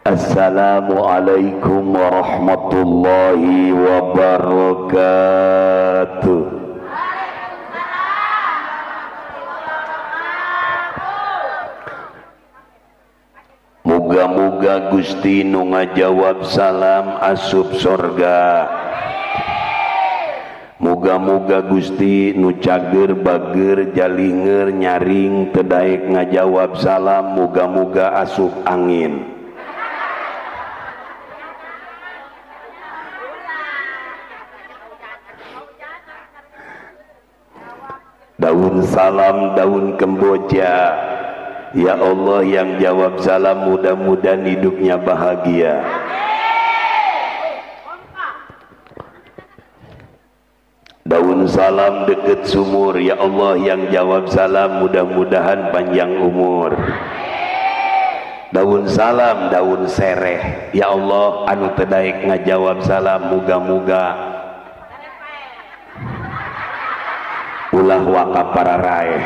Assalamualaikum warahmatullahi wabarakatuh. Muga-muga Gusti nu ngajawab salam asup sorga. Muga-muga Gusti nu cager bager jalinger nyaring tedaek ngajawab salam muga-muga asup angin. Daun salam daun kemboja. Ya Allah yang jawab salam mudah-mudahan hidupnya bahagia. Daun salam deket sumur. Ya Allah yang jawab salam mudah-mudahan panjang umur. Daun salam daun sereh. Ya Allah anu tedaek ngajawab salam muga-muga ulah waka para raih.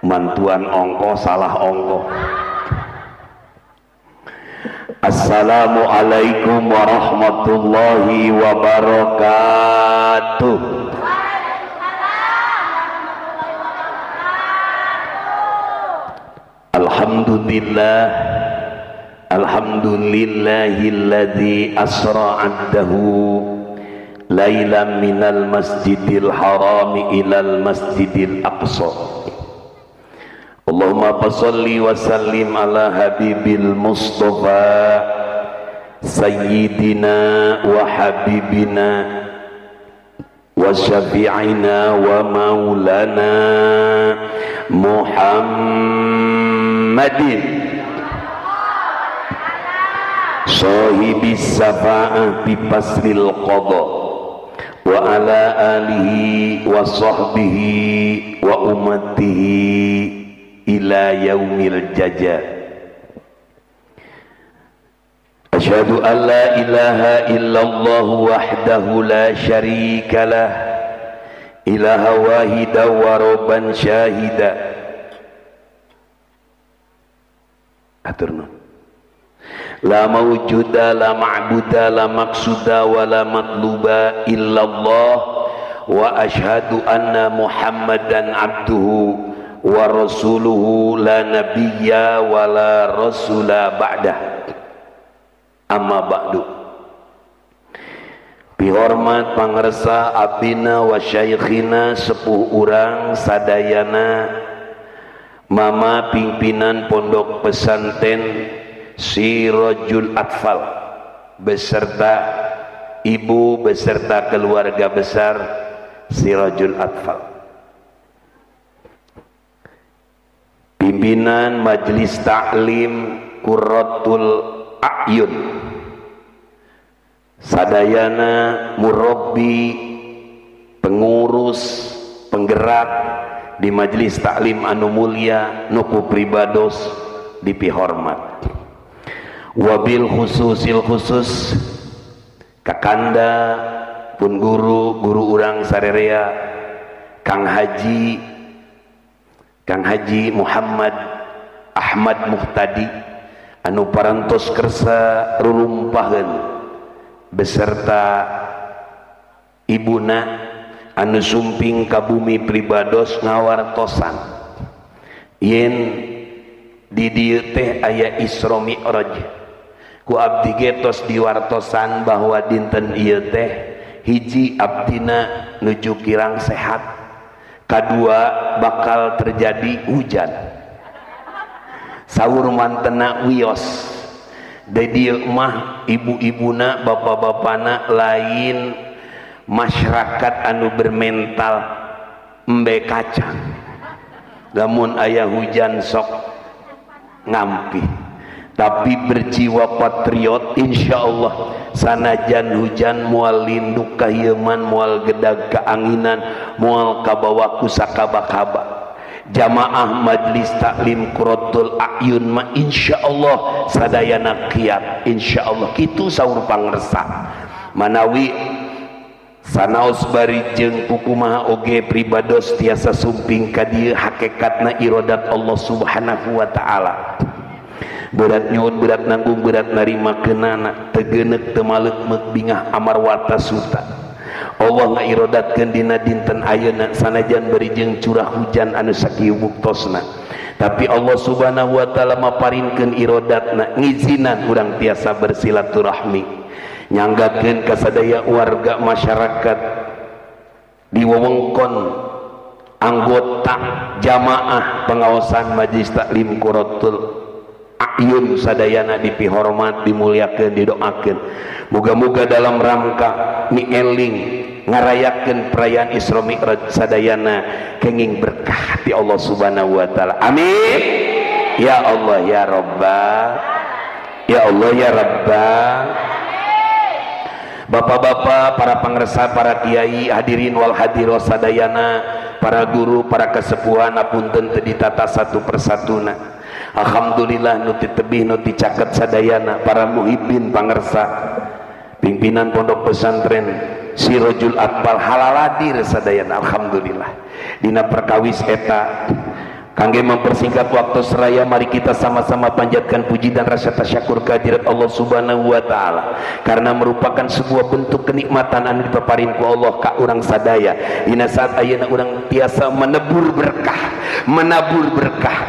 Mantuan ongko salah ongko. Assalamualaikum warahmatullahi wabarakatuh. Alhamdulillah, alhamdulillahilladzi asra 'abdahu lailan minal masjidil harami ilal masjidil aqsa. Allahumma salli wa sallim ala habibil mustafa sayyidina wa habibina wa syafi'ina wa maulana Muhammadin sahibis safa'ah bi pasril qada wa ala alihi wa sahbihi wa ummatihi ila yaumil jaza. Asyhadu an la ilaha illallah wahdahu la syarika lah ilaha wahida wa rabban syahida. Aturna la mawjuda la ma'buda la maqsuda wa la matluba illallah wa asyhadu anna muhammadan abduhu wa rasuluhu la nabiyya wa la rasula ba'dah. Amma ba'du. Bihormat pangresa abdina wa syaikhina sepuh urang sadayana mama pimpinan pondok pesantren Sirajul Atfal beserta ibu beserta keluarga besar Sirajul Atfal, pimpinan majelis taklim Qurratul A'yun, sadayana murabbi pengurus penggerak di majelis taklim anu mulia nuku pribados dipihormat. Wabil khususil khusus kakanda pun guru urang sarerea Kang Haji Muhammad Ahmad Muhtadi anu parantos kersa rulumpaheun beserta ibuna anu sumping ka bumi pribados ngawartosan yen di dieu teh aya Isra Mi'raj. Ku abdi getos diwartosan bahwa dinten ieu teh hiji abdina nuju kirang sehat, kadua bakal terjadi hujan, saur mantena wios. Dedi mah ibu-ibuna bapak-bapana lain masyarakat anu bermental embe kacang, lamun aya hujan sok ngampi. Tapi berjiwa patriot insyaallah sanajan hujan moal linduk kahieman moal gedag keanginan moal kabawa ku sakaba-kaba jamaah majelis taklim Qurratul A'yun mah insyaallah sadayana kiat insyaallah kitu saur pangresa manawi sanaos bari jeung kukumaha oge pribados tiasa sumping ka dieu hakikatna iradat Allah Subhanahu wa taala. berat nyaut berat nanggung berat narima kenana tegenek temalek bingah amarwata suta Allah ngairodatkeun dina dinten ayeuna sanajan beri jeung curah hujan anu sakieu buktosna tapi Allah subhanahu wa ta'ala maparinkeun irodatna ngizinan urang tiasa bersilaturahmi nyanggakeun ka sadaya warga masyarakat di wewengkon anggota jamaah pengawasan Majelis Taklim Quratul Ayun sadayana dipihormat dimuliakeun didoakeun muga-muga dalam rangka nieling ngarayakeun perayaan Isra Mi'raj sadayana kenging berkah ti Allah subhanahu wa ta'ala amin ya Allah ya Rabba ya Allah ya Rabba. Bapak-bapak, para pangresa, para kiai, hadirin wal hadirat sadayana, para guru, para kesepuhan apunten teu ditata satu persatuna. Alhamdulillah nu tebih nu caket sadayana para muhibbin pangresa. Pimpinan pondok pesantren Sirojul Atfal halaladir sadayana alhamdulillah. Dina perkawis eta kangge mempersingkat waktu seraya mari kita sama-sama panjatkan puji dan rasa tasyakur kehadirat Allah subhanahu wa ta'ala karena merupakan sebuah bentuk kenikmatan anu dipaparin ku Allah ka urang sadaya dina saat ayeuna urang tiasa menabur berkah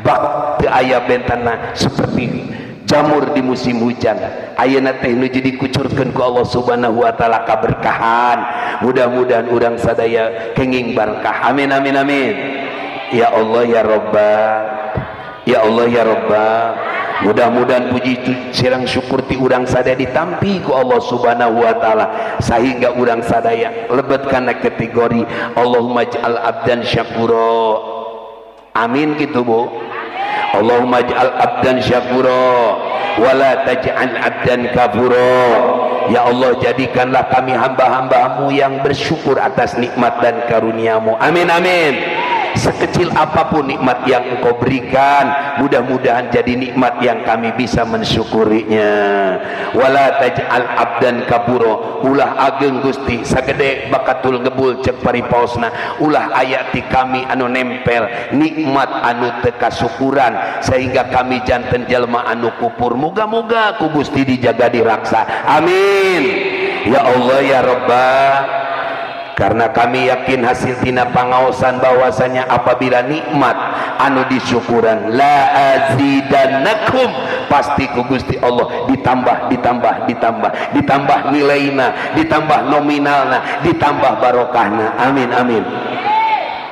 bak teu aya bentana seperti jamur di musim hujan ayeuna teh nu jadi kucurkeun ku Allah subhanahu wa ta'ala kaberkahan mudah-mudahan urang sadaya kenging berkah amin amin amin. Ya Allah ya Rabba ya Allah ya Rabba mudah-mudahan puji sirang syukur ti urang sadaya ditampi ku Allah subhanahu wa ta'ala sehingga urang sadaya lebet kana kategori Allahumma ij'al abdan syakura amin gitu Bu Allahumma ij'al abdan syakura wala taj'al abdan kafura ya Allah jadikanlah kami hamba-hambamu yang bersyukur atas nikmat dan karuniamu amin amin. Sekecil apapun nikmat yang engkau berikan mudah-mudahan jadi nikmat yang kami bisa mensyukurinya wala taj'al abdan kaburo ulah ageng Gusti sagede bakatul ngebul cek paripaosna ulah ayati kami anu nempel nikmat anu teu kasukuran sehingga kami janten jelma anu kupur muga-muga ku Gusti dijaga diraksa amin ya Allah ya Rabba. Karena kami yakin hasil tina pangaosan bahwasanya apabila nikmat anu disyukuran la azidannakum pasti ku Gusti Allah ditambah nilaina ditambah nominalna ditambah barokahna amin amin.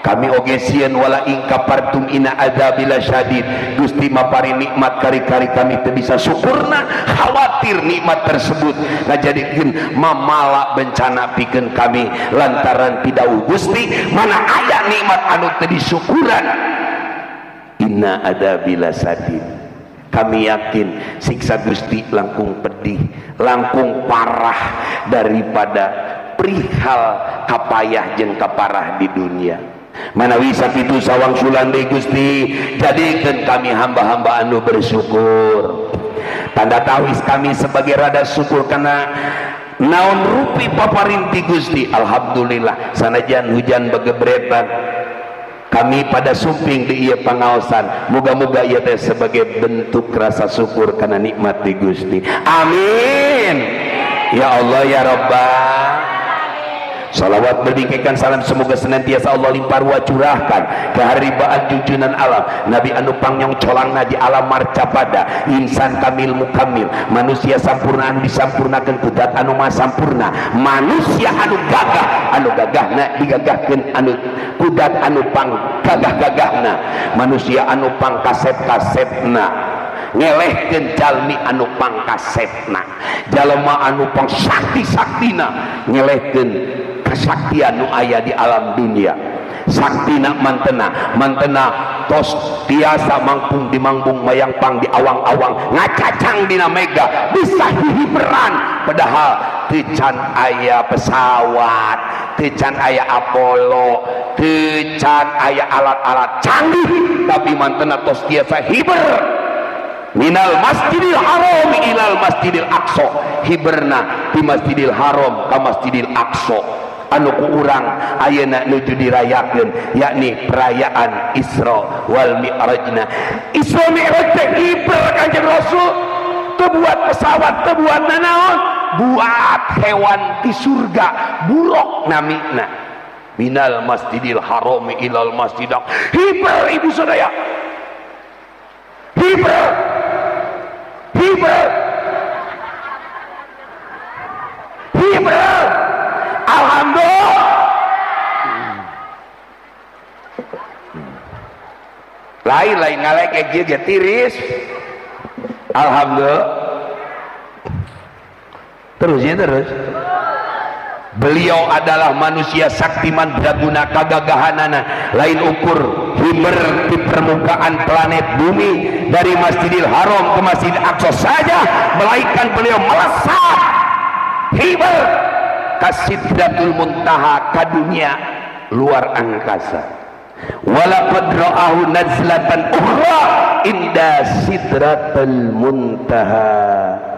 Kami oge sieun wala ing kafartum inna adzabil syadid Gusti mapari nikmat kari-kari kami teu bisa syukurna khawatir nikmat tersebut ngajadikeun mamala bencana pikeun kami lantaran pidauh Gusti mana aya nikmat anu teu disyukuran inna adzabil syadid kami yakin siksa Gusti langkung pedih langkung parah daripada perihal kapayah jeung kaparah di dunia manawi sakitu sawang sulande Gusti jadikeun kami hamba-hamba anu bersyukur tanda tawis kami sebagai rada syukur karena naon rupi paparinti Gusti alhamdulillah sanajan hujan begebretan kami pada sumping di ieu pangaosan muga-muga ieu teh sebagai bentuk rasa syukur karena nikmat di Gusti amin ya Allah ya Rabbah. Salawat berbingkikan salam semoga senantiasa Allah limpah ruah curahkan keharibaan junjunan alam Nabi anu pangyong colangna di alam marcapada insan kamil mukamil manusia sampurna anu disampurnakeun ku zat anu maha sampurna manusia anu gagahna digagahkeun anu ku zat anu pang gagah-gagahna manusia anu pang kasep-kasepna ngelehkeun jalmi anu pangkasepna jalma anu pang sakti-saktina ngelehkeun kesaktian nu aya di alam dunia saktina mantena tos tiasa mangpung di mangbung mayangpang di awang-awang ngacacang dina mega bisa hihiberan padahal teu can aya pesawat teu can aya Apollo teu can aya alat-alat canggih tapi mantena tos tiasa hiber minal masjidil haram ilal masjidil aqsa hiberna di masjidil haram ka masjidil aqsa anu ku urang ayeuna nuju dirayakeun, yakni perayaan Isra wal Mi'rajna. Isra Mi'raj teh hiber Kanjeng Rasul, teu buat pesawat, teu buat nanaon, buat hewan di surga, buruk namina. Minal masjidil haram ilal masjidil hiber, ibu saudara, hiber, hiber, hiber. Alhamdulillah. Lain ngalek kayak tiris. Alhamdulillah. Terus ya terus. Beliau adalah manusia saktiman berguna kagagahanana lain ukur hiber di permukaan planet bumi dari Masjidil Haram ke Masjid Aqsa saja, melainkan beliau melesat hiber ka Sidratul Muntaha, ka dunia luar angkasa. Walaqad ra'ahu nazlatan ukhra inda Sidratul Muntaha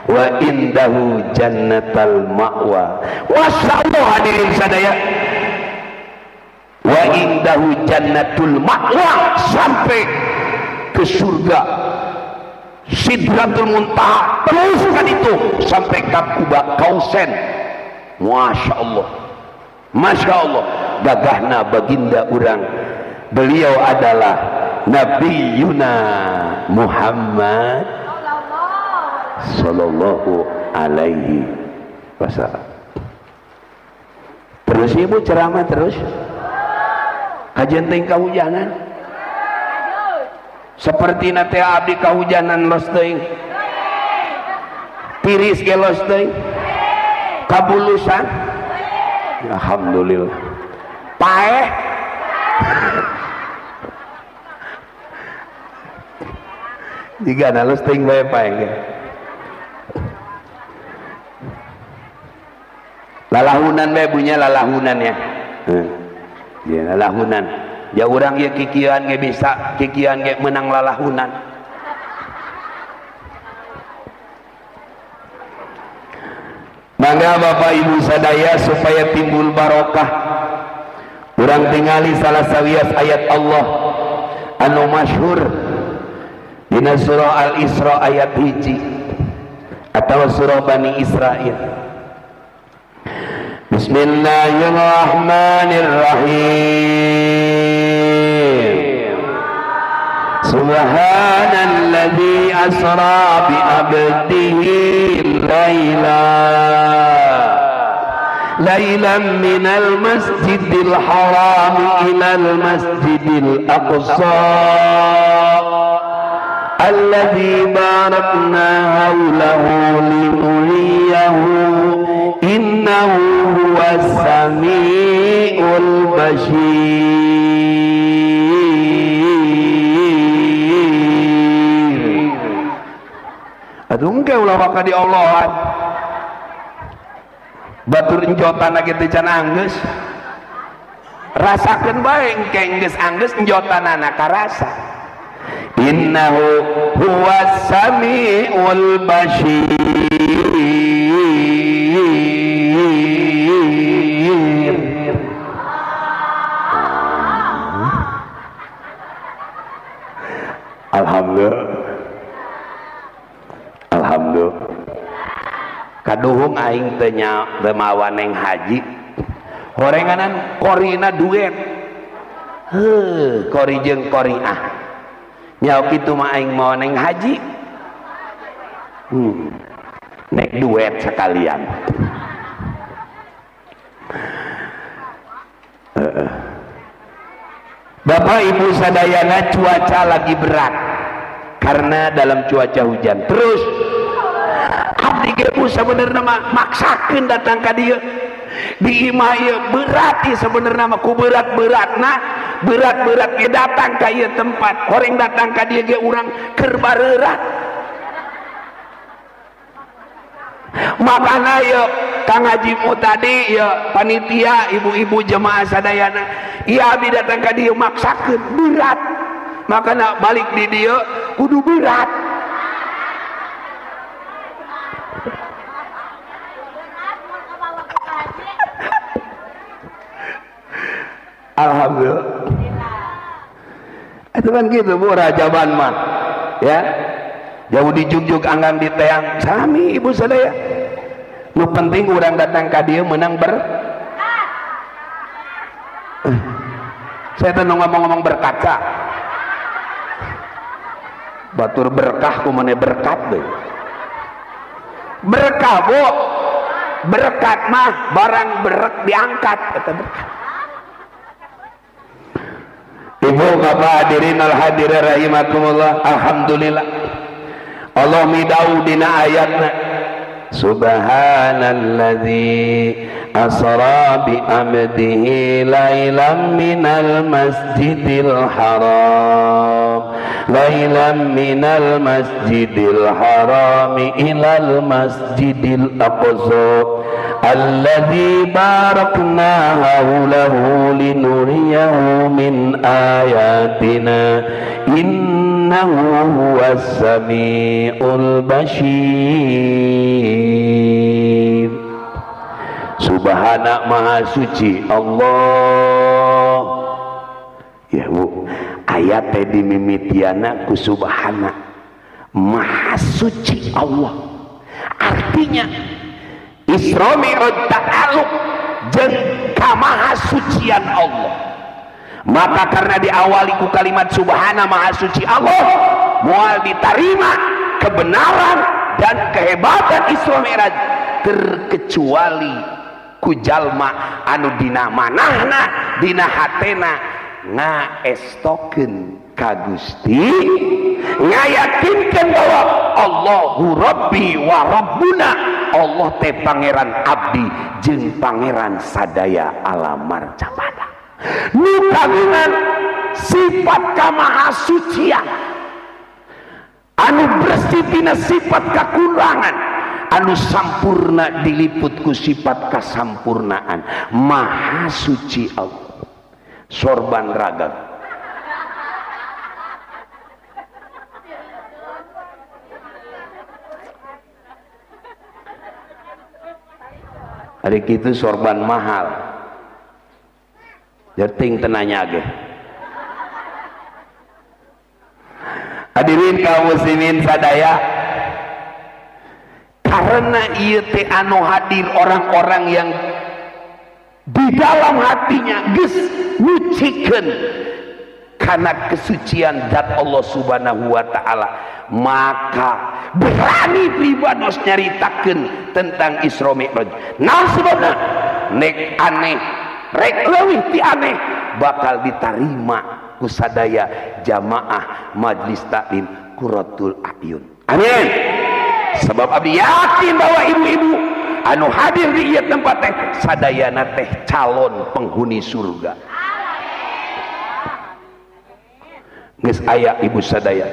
wa indahu jannatal ma'wa. Wasallahu hadirin sadaya, wa indahu jannatul ma'wa, sampai ke surga Sidratul Muntaha, teruskan itu sampai ke Quba Kausen. Masya Allah, Masya Allah, gagahna baginda urang. Beliau adalah Nabiyuna Muhammad sallallahu alaihi wasallam. Terus ibu ceramah terus, kajian teh kahujanan seperti nate abdi kahujanan los teuing, tiris ge los teuing, kabulusan alhamdulillah, paeh jika los teuing bae paeh ge. Lalahunan bae punya lalahunan ya. Ya lalahunan. Ya urang ye kikieuan ge bisa, kikieuan ge menang lalahunan. Mangga Bapak Ibu sadaya supaya timbul barokah, urang tingali salah sawias ayat Allah anu masyhur dina surah Al-Isra ayat 1 atau surah Bani Israil. Bismillahirrahmanirrahim. Subhanalladzi asra bi abdihi lailan minal masjidil haram ilal masjidil aqsa alladzi barakna hawlahu linuriyahu innahu huwas samiul basir. Aduh engke ulah maka di Allahan batur enjotan lagi teh can anggeus rasakeun bae engke geus anggeus enjotanana karasa. Innahu huwas samiul basir. Alhamdulillah, alhamdulillah. Kaduhung aing teu nya mawa neng haji. Horenganan korina duet. Kori jeung koriah. Nya kitu mah aing mau neng haji. Nek duet sekalian. Bapak Ibu sadayana cuaca lagi berat karena dalam cuaca hujan. Terus abdi ge sabenerna mah maksakeun datang ka dieu. Di imah ieu berat ieu sabenerna mah ku berat-beratna, berat-berat ge datang ka ieu tempat. Horeng datang ka dieu ge urang keur bareurat. Makana yuk Kang Haji tadi ya panitia ibu-ibu jemaah sadayana iya abdi datang ka dieu maksakeun berat, makana balik di dieu kudu berat. Alhamdulillah. Itu kan gitu Bu, rajaban mah ya, jauh dijuk-juk anggang di teang sami ibu sadaya. Nu penting orang datang ka dieu menang saya tuh ngomong-ngomong berkaca batur berkah kumane berkat deh. Berkah Bu, berkat mah barang berek diangkat kata berkat. Ibu bapak hadirin al hadirin rahimakumullah, alhamdulillah Allah midau dina ayatna subhanalladzi asra bi abdihi lailan minal masjidil haram lailan minal masjidil harami ilal masjidil aqsa alladzi barakna haulahu linuriyahu min ayatina innahu huwas samiul basir. Subhana maha suci Allah ya Bu, ayat di mimitiana ku subhana maha suci Allah, artinya Isra Mi'raj ta'aluk jeung kamaha sucian Allah. Maka karena diawali ku kalimat subhana maha suci Allah, moal diterima kebenaran dan kehebatan Isra Mi'raj, terkecuali ku jalma anu dina manahna dina hatena ngaestokeun ka Gusti, ngayakinkeun bahwa Allahu Rabbi wa Rabbuna, Allah teh pangeran abdi jeung pangeran sadaya alam martabana. Nu kagungan sifat kamahasucian anu bersih tina sifat kakurangan, anu sampurna diliput ku sifat kasampurnaan. Maha suci Allah. Sorban ragam hari itu sorban mahal jerting tenanya ge. Hadirin kaum muslimin sadaya, karena ieu teh anu hadir orang-orang yang di dalam hatinya geus nyucikeun karena kesucian zat Allah Subhanahu wa taala, maka berani pribados nyaritakeun tentang Isra Mi'raj. Naon sebabna? Nek aneh, rek leuwih ti aneh bakal ditarima ku sadaya jamaah majlis taklim Qurratul Ayun. Amin. Sebab abdi yakin bahwa ibu-ibu anu hadir di ieu tempat teh sadayana teh calon penghuni surga. Geus aya ibu sadaya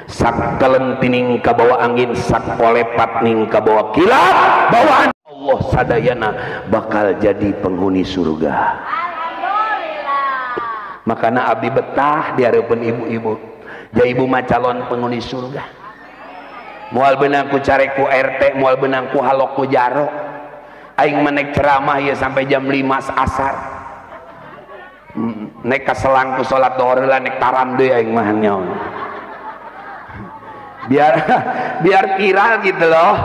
sak kalentining kabawa angin, sak polepat ning kabawa kilap bawaan Allah sadayana bakal jadi penghuni surga. Alhamdulillah. Makana abdi betah di hareupeun ibu-ibu. Ja ibu mah calon penghuni surga. Moal beunang ku carek ku RT, moal beunang ku halok ku jaro. Aing menek ceramah ya sampai jam 5 asar. Nek kaselang ku salat zuhur heula nek taram deui aing mah nyaho. Biar viral gitu loh.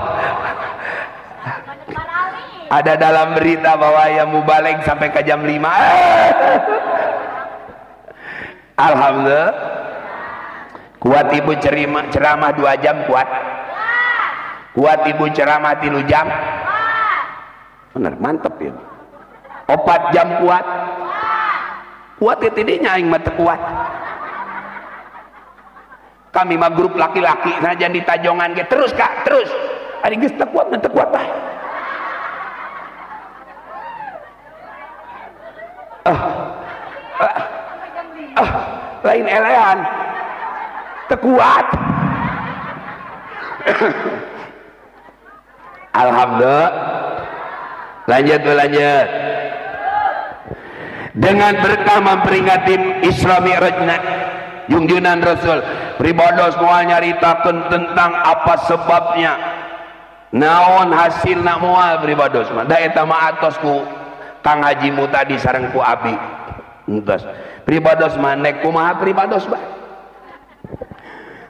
Ada dalam berita bahwa yang mubalig sampai ke jam 5. Alhamdulillah. Kuat ibu ceramah 2 jam kuat. Kuat ibu ceramah 3 jam. Bener mantep ya. 4 jam kuat. Kuat itu dinya aing mah teu kuat. Kami mah grup laki-laki saja di Tajongan ge terus Kak, terus. Ari geus teu kuat teu kuat bae. Lain elehan. Teu kuat. Alhamdulillah. Lanjut. Dengan berkah memperingati Isra Mi'rajna junjunan Rasul pribados moal nyaritakeun tentang apa sebabnya naon hasilna moal pribados mah da eta mah atos ku Kang Haji Mutadi sareng ku abi entos pribados manek kumaha pribados bae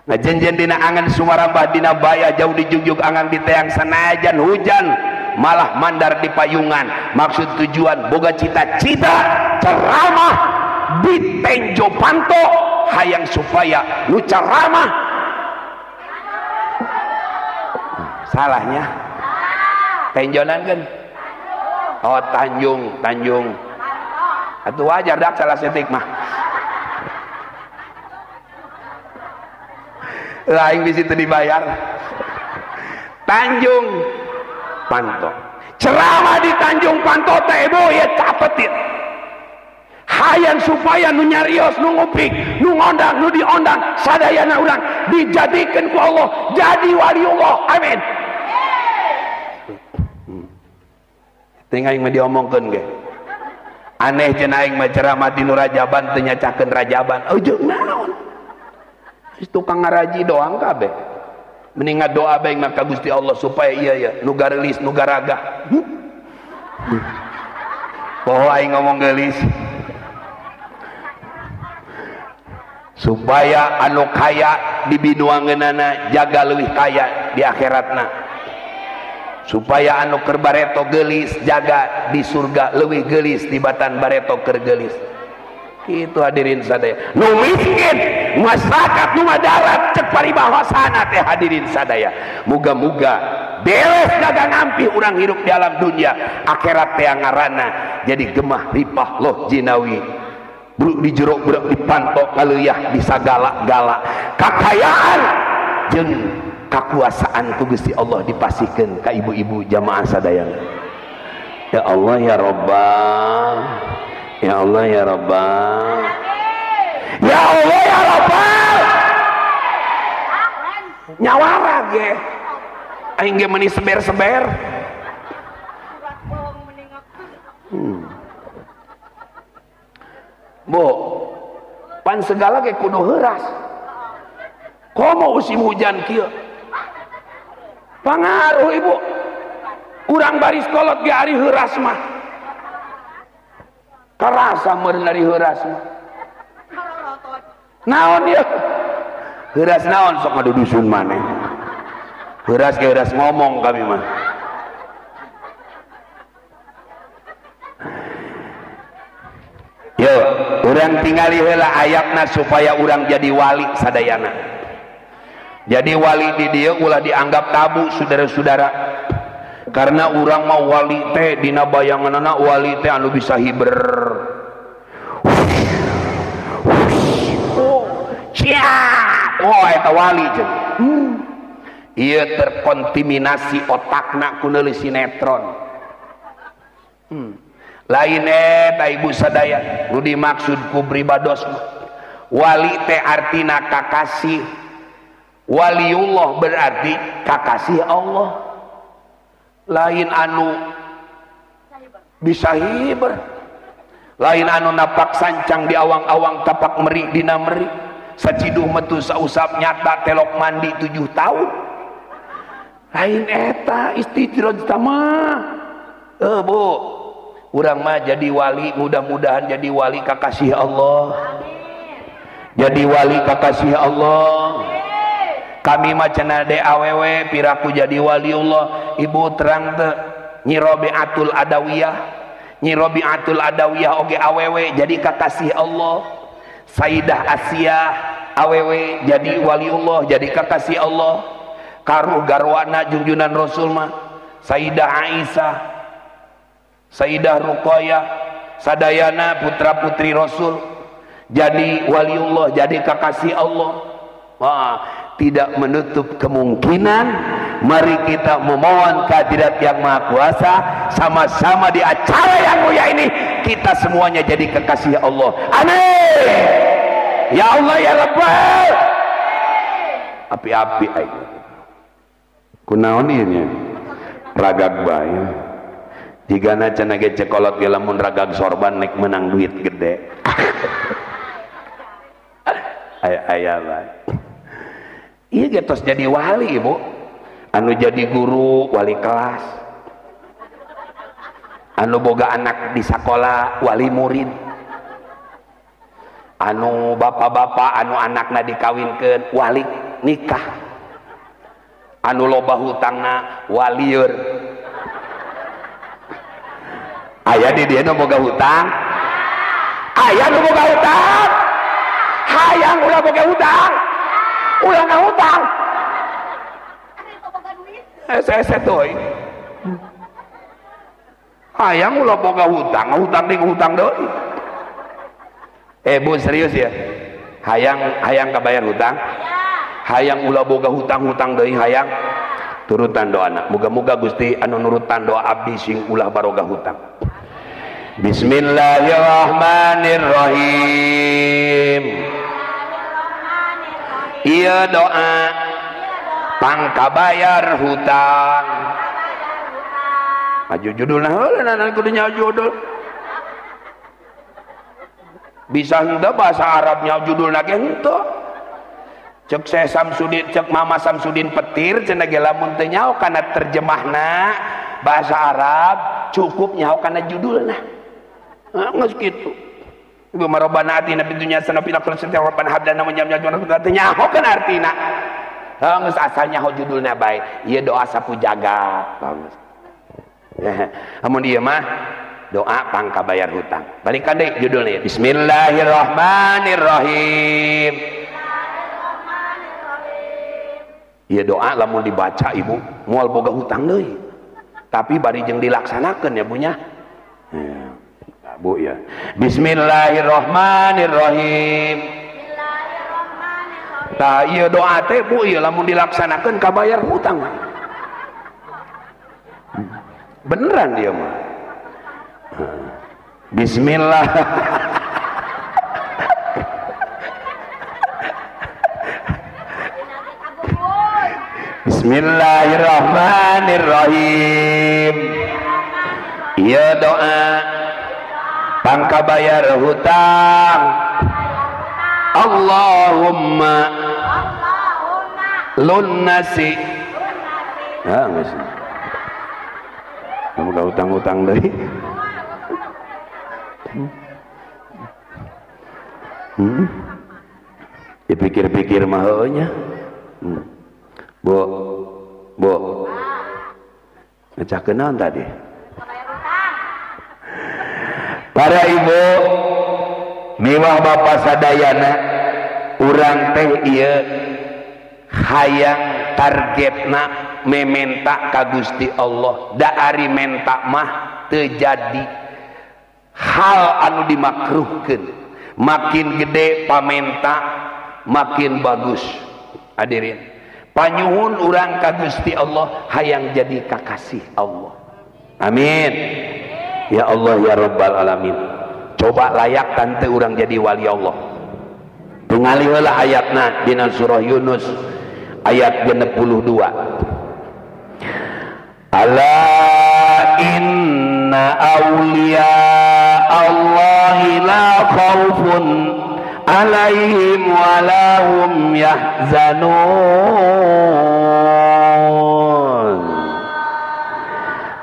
ngajenjen dina angan sumarambah dina baya jauh dijugjug angan di teang sanajan hujan malah mandar di payungan maksud tujuan boga cita-cita ceramah di Tenjo Panto hayang supaya nu ceramah salahnya Tenjonan kan oh Tanjung atuh wajar dak salah setik mah lain di situ dibayar Tanjung Panto ceramah di Tanjung Panto teh bu ya capetin hayang supaya nu nyarios nu ngupik nu ngondang nu diondang sadayana urang dijadikan ku Allah jadi waliullah amin tinggal yang diomongkan ge aneh cenah aing mah ceramah di nu rajaban teu nyacakeun rajaban ujung naon tukang ngaraji doang kabeh mending ngadoa bae maka Gusti Allah supaya iya ya nu garelis nu garaga poho aing ngomong geulis supaya anu kaya di binuangeunana jaga leuwih kaya di akhiratna supaya anu keur bareto geulis jaga di surga leuwih geulis tibatan bareto keur geulis itu hadirin sadaya nu miskin masyarakat nu madarat cek paribahasana teh hadirin sadaya muga-muga beres dagang ngampih urang hirup di alam dunia akhirat teh ngaranna jadi gemah ripah loh jinawi bruk di jero bruk di pantok ngaleuyah di sagala-gala kakayaan jeung kakuasaan ku Gusti Allah dipasihkeun ka ibu-ibu jamaah sadaya ya Allah ya Rabbal ya Allah ya Rabbal ya Allah ya Rabbal nyawara ge aing ge meuni seber-seber Bu pan segala ge kudu heuras komo musim hujan kieu pangaruh ibu urang baris kolot ge ari heuras mah karasa meureun ari heuras mah naon ya heuras naon sok ngadudusun maneh heuras ge heuras ngomong kami mah yo urang tingali heula ayatna supaya urang jadi wali sadayana jadi wali di dieu ulah dianggap tabu saudara-saudara karena urang mau wali teh dina bayanganna wali teh anu bisa hiber oh eta wali jeung ieu terkontaminasi otakna ku neuli sinetron lain eta ibu sadaya nu dimaksud ku pribados wali teh artina kakasih waliullah berarti kakasih Allah lain anu bisa hiber lain anu napak sancang di awang-awang tapak meri dina meri saciduh metu sausap nyata telok mandi 7 tahun lain eta istidraj tamah bu urang mah jadi wali mudah-mudahan jadi wali kakasih Allah jadi wali kakasih Allah kami mah cenah de awewe piraku jadi waliullah ibu terang teh Nyi Robiatul Adawiyah Nyi Robiatul Adawiyah oge awewe jadi kakasih Allah Sayyidah Asia awewe jadi waliullah jadi kakasih Allah karuh garwana junjunan Rasul mah Sayyidah Aisyah Sayyidah Ruqayyah sadayana putra putri Rasul jadi waliullah jadi kakasih Allah wah tidak menutup kemungkinan mari kita memohon kehadirat yang maha kuasa sama-sama di acara yang mulia ini kita semuanya jadi kekasih Allah amin ya Allah ya Rabbal api-api aja kunaon ieu ragag bae jigana cenah ge cekolot ge lamun ragag sorban nek menang duit gede aya bae iya getos jadi wali ibu anu jadi guru wali kelas anu boga anak di sekolah wali murid anu bapak-bapak anu anakna dikawinkeun wali nikah, anu loba hutangna walieur. Aya di dieu nu boga hutang, aya nu boga hutang, hayang ulah boga hutang, ulah ngahutang. Saya tuh hayang ulah boga hutang, hutang ding hutang deui. Bu serius ya, hayang kabayar hutang, hayang ulah boga hutang deui hayang. Turutan doana, moga-moga Gusti anu nurutan doa abdi sing ulah baroga hutang. Bismillahirrahmanirrahim. Ieu doa pangkabayar hutang. Maju judulna heula nan kudu nyaho judul. Bisa henteu bahasa Arabnya judulna ge henteu. Cek saya Samsudin, cek Mama Samsudin Petir cenah ge lamun teu nyaho kana terjemahna bahasa Arab cukup nyaho kana judulna. Geus kitu. Ibu marobana atina fid dunya hasanah fil akhirati hasanah wa qina adzaban nar teu nyaho kana artina. Geus asal nyaho judulna bae. Ieu doa sapu jagat. Amun ieu mah doa pangkabayar hutang. Balikan deui judulnya. Bismillahirrahmanirrahim. Ieu doa lamun dibaca ibu moal boga hutang deui. Tapi bari jeung dilaksanakeun ya bunya. Bu ya. Bismillahirrahmanirrahim. Tah ieu doa teh bu ieu lamun dilaksanakeun kabayar hutang. Beneran dia mah. Bismillah. Bismillahirrahmanirrahim. Ieu doa pangkabayar hutang. Allahumma lunnasi. Geus. Kamu hutang-hutang deui. Dipikir-pikir mah heunya. Bu. Ngecakeun naon tadi? Para ibu miwah bapak sadayana urang teh ieu hayang targetna mementa ka Gusti Allah. Da ari menta mah teu jadi hal anu dimakruhkeun. Makin gede pamenta makin bagus. Hadirin, panyuhun urang ka Gusti Allah hayang jadi kakasih Allah. Amin. Ya Allah ya Rabbal alamin. Coba layak tante urang jadi wali Allah. Tungali heula ayatna dina surah Yunus ayat 62. Ala inna awliya Allahi la khaufun alaihim wa la hum yahzanun.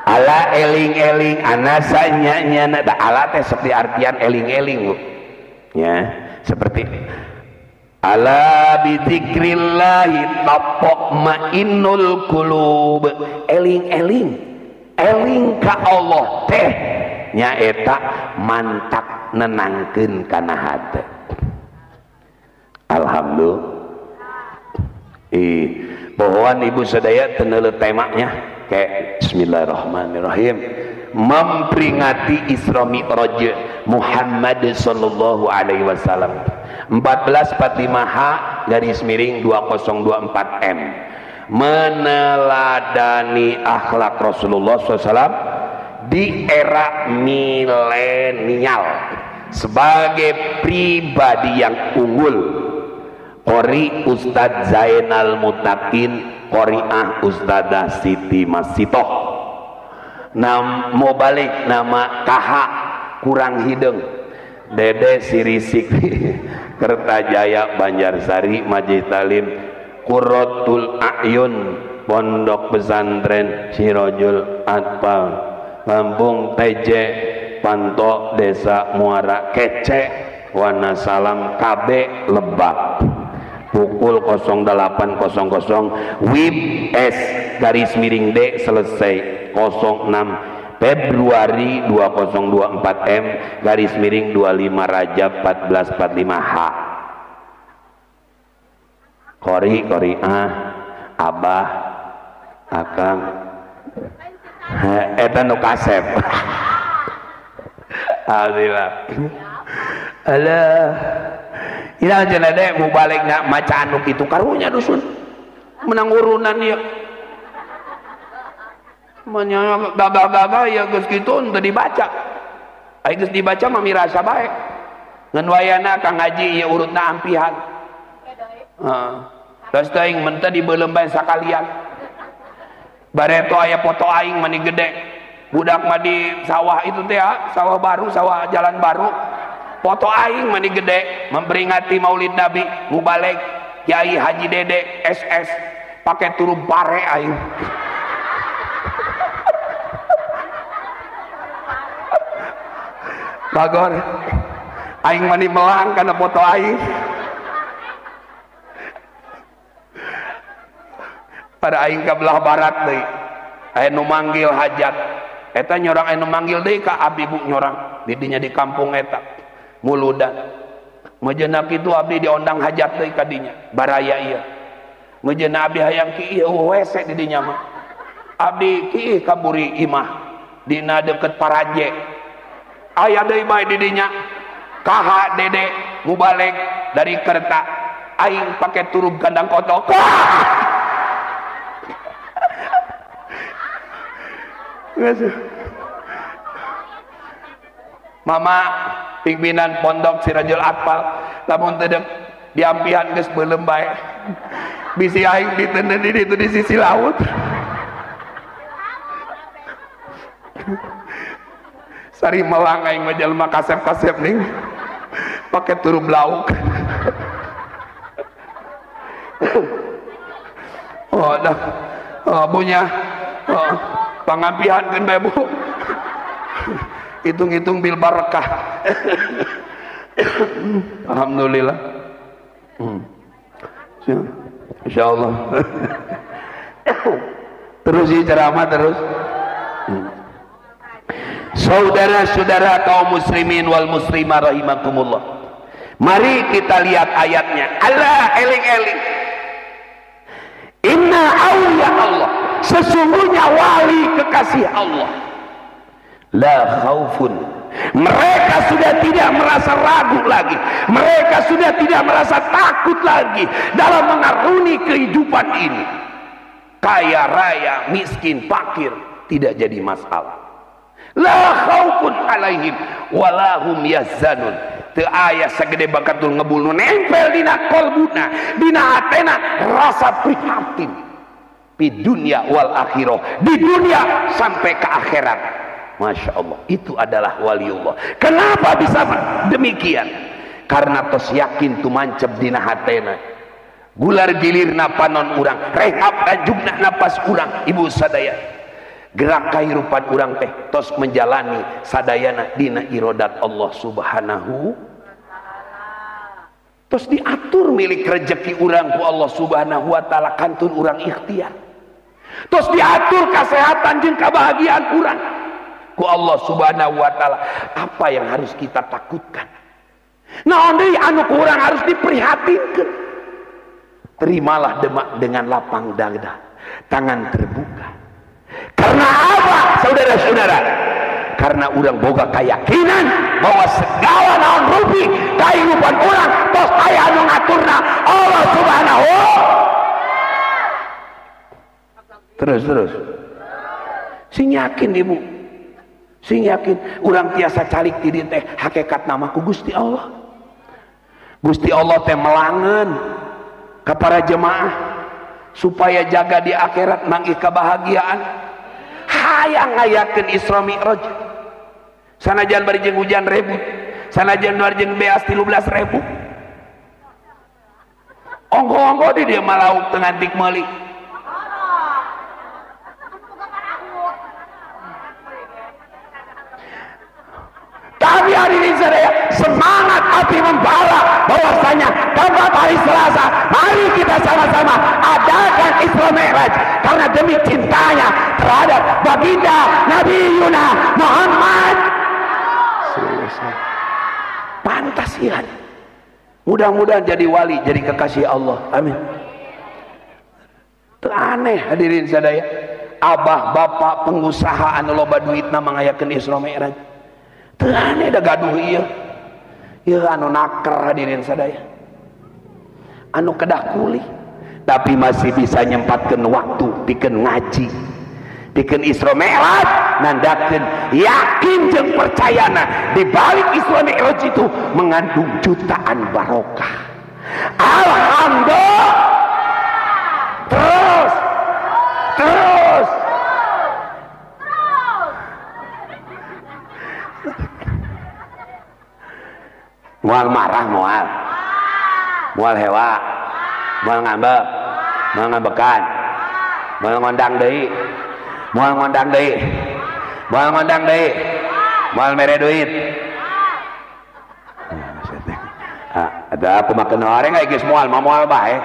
Ala eling-eling anasanya nyana da ala teh seperti artian eling-eling ya, seperti ala bidzikrillahi tatma'innul qulub. Eling-eling ka Allah teh nyaeta mantak nenangkeun kana hate. Alhamdulillah. Pohon ibu sadaya tenele temanya kayak Bismillahirrahmanirrahim, memperingati Isra Mi'raj Muhammad sallallahu alaihi wasallam. 1445H garis miring 2024M, meneladani akhlak Rasulullah SAW di era milenial sebagai pribadi yang unggul. Qori Ustadz Zainal Mutakin, Qoriah Ustadzah Siti Masitoh. Mau balik nama KH kurang hidung Dede Sirisik Kertajaya Banjarsari Majid Talim Qurratul A'yun Pondok Pesantren Sirojul Atfal Kampung TJ Panto Desa Muara Kece Wana Salam KB Lebak pukul 08.00 WIB S garis miring D selesai 06 Februari 2024 M garis miring 25 Rajab 1445 H. Kori Abah Akang eta nu kasep. Alhamdulillah. Alah. Ina cenah deh mau balik nak maca anu kitu karunya dusun. Menang urunan ieu. Manya gagah-gagah ya geus kitu teu dibaca. Ai geus dibaca mah mirasa bae. Ngan wayana Kang Haji ieu urutna ampihan. Heeh. Terus teuing mun teh dibeulem bae sakalian. Bareto aya foto aing mani gede. Budak mah di sawah itu teh sawah baru, sawah jalan baru. Foto aing mani gede memperingati Maulid Nabi mubalek Kiai Haji Dede SS pakai turu bare aing. Bagor aing mani melang karena foto aing. Pada aing ke belah barat deui aya nu manggil hajat eta nyorang aya nu manggil deui ka abdi bu nyorang di dinya di kampung eta muludan mejeuna kitu abdi diondang hajat deui ka dinya baraya ieu mejeuna abdi hayang ki ieu WC di dinya mah abdi ki kaburi imah dina deket Paraje aya deui bae di dinya kaha dede mubalek dari Kerta aing pake turub gandang kotok. Mama pimpinan pondok Sirajul Atfal lamun teu diampihan geus beulem bae bisi aing ditendeu di ditu di sisi laut sari melang aing mah jelema kasep-kasep ning pake turub lauk. Oh dah bunya pangampihan kan bae bu hitung-hitung bil barakah. Alhamdulillah. Insyaallah. Terus ceramah terus. Saudara-saudara kaum muslimin wal muslimah rahimakumullah, mari kita lihat ayatnya. Allah eling-eling, inna awliya Allah, sesungguhnya wali kekasih Allah, la khaufun, mereka sudah tidak merasa ragu lagi, mereka sudah tidak merasa takut lagi dalam mengarungi kehidupan ini. Kaya raya, miskin, fakir, tidak jadi masalah. La khaufun alaihim walahum yazanun. Teu aya sagede bakatul ngebulnu nempel dina qalbuna, dina hatena rasa prihatin di dunia wal akhirah, di dunia sampai ke akhirat. Masya Allah, itu adalah waliullah. Kenapa bisa demikian? Karena tos yakin tumancep dina hatena, gular gilirna panon urang, rehab anjugna napas urang, ibu sadaya, gerak kehidupan urang teh tos menjalani sadayana dina irodat Allah subhanahu, tos diatur milik rezeki urang ku Allah subhanahu wa ta'ala, kantun urang ikhtiar, tos diatur kesehatan jeung kebahagiaan urang ku Allah subhanahu wa ta'ala. Apa yang harus kita takutkan? Naon deui anu kurang harus diprihatinkeun? Terimalah dengan lapang dada, tangan terbuka. Karena apa saudara-saudara? Karena urang boga keyakinan bahwa segala naon rupi kehidupan urang tos aya anu ngaturna Allah subhanahu. Terus sing yakin ibu, sing yakin urang tiasa calik di dieu teh hakikat nama ku Gusti Allah. Gusti Allah teh melangen ka para jemaah supaya jaga di akhirat mangih kebahagiaan. Hayang ngayakeun Isra Mi'raj, sanajan bari jeung hujan rebut, sanajan bari jeung beas 13.000, onggo-onggo di dieu malauk teu ngantik meuli. Tapi hari ini sadaya semangat api membara bahwasanya pada hari Selasa mari kita sama-sama adakan Isra Mi'raj karena demi cintanya terhadap baginda Nabi Yuna Muhammad. Pantas ya, mudah-mudahan jadi wali, jadi kekasih Allah, amin. Itu aneh hadirin sadaya, abah bapak pengusaha anu loba duit nama ngayakeun Isra Mi'raj teu aneh da gaduh ieu anu naker hadirin sadaya, anu kedah kulih tapi masih bisa nyempatkeun waktu pikeun ngaji, pikeun Isra Mi'raj, nandakeun yakin jeung percayana di balik Isra Mi'raj itu mengandung jutaan barokah. Alhamdulillah. Terus mual marah, mual hewa, mual ngambek, mual ngambekan, mual ngondang deui, mual mere duit. Ada aku makan orang nggak guys, mual bae.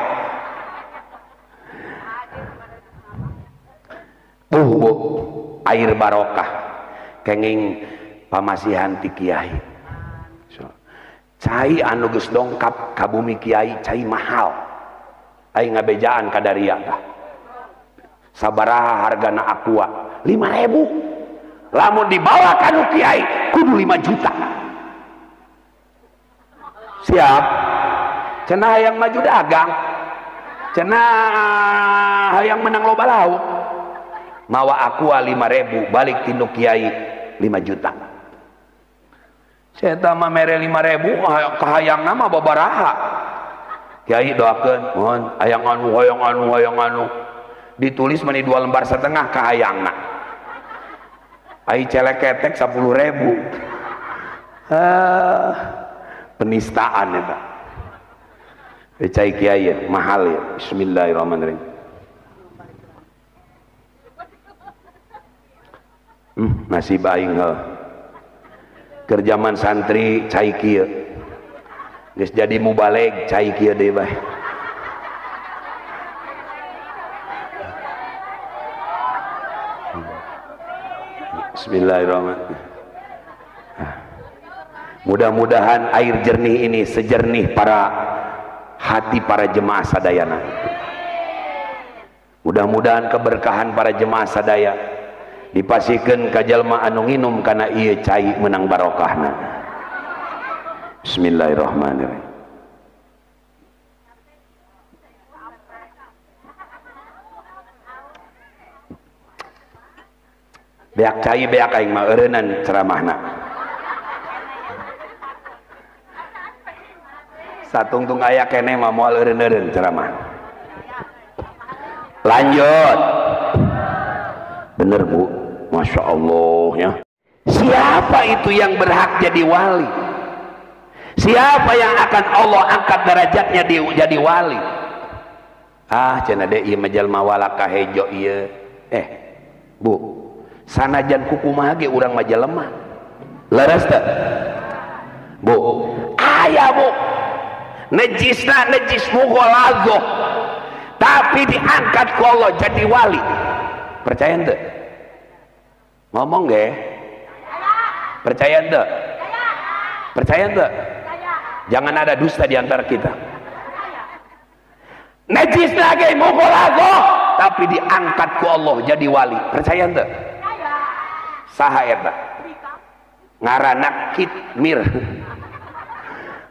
Bu, air barokah kenging pamasihan ti kiai. Cai anu geus dongkap ka bumi kiai cai mahal. Aing ngabejaan ka daria tah. Sabaraha hargana aqua? 5.000. Lamun dibawa ka nu kiai kudu 5 juta. Siap? Cenah hayang maju dagang. Cenah hayang menang loba lauk. Mawa aqua 5.000 balik tinu kiai 5 juta. Saya mah mere 5.000 kahayang nama babaraha. Kiai doakeun, mohon hayang anu. Ditulis meni 2 lembar setengah kahayangna. Ai celeketek 10.000. Penistaan eta. Cai kiai mahal ya. Bismillahirrahmanirrahim. Nasib aing kerjaman santri cai kieu geus jadi mubaleg cai kieu deui bae. Bismillahirrahmanirrahim. Mudah-mudahan air jernih ini sejernih para hati para jemaah sadayana. Mudah-mudahan keberkahan para jemaah sadaya dipasikeun ka jalma anu nginum kana ieu cai menang barokahna. Bismillahirrahmanirrahim. Beak cai beak aing mah eureunan ceramahna. Satungtung aya keneh mah moal eureun-eureun ceramah. Lanjut. Bener Bu, Masya Allah ya. Siapa itu yang berhak jadi wali? Siapa yang akan Allah angkat derajatnya jadi wali? Cenah deui ieu mah jalma walaka hejo ieu. Bu, sanajan kukumaha ge urang mah jelema. Leres teh? Bu, aya Bu. Nejisna nejis mughaladzah. Tapi diangkat ku Allah jadi wali. Percaya ente? Ngomong ge? Percaya ente? Percaya ente? Jangan ada dusta di antara kita. Najis lagi mughaladzah tapi diangkat ku Allah jadi wali. Percaya ente? Saha eta? Ngaranna Kitmir.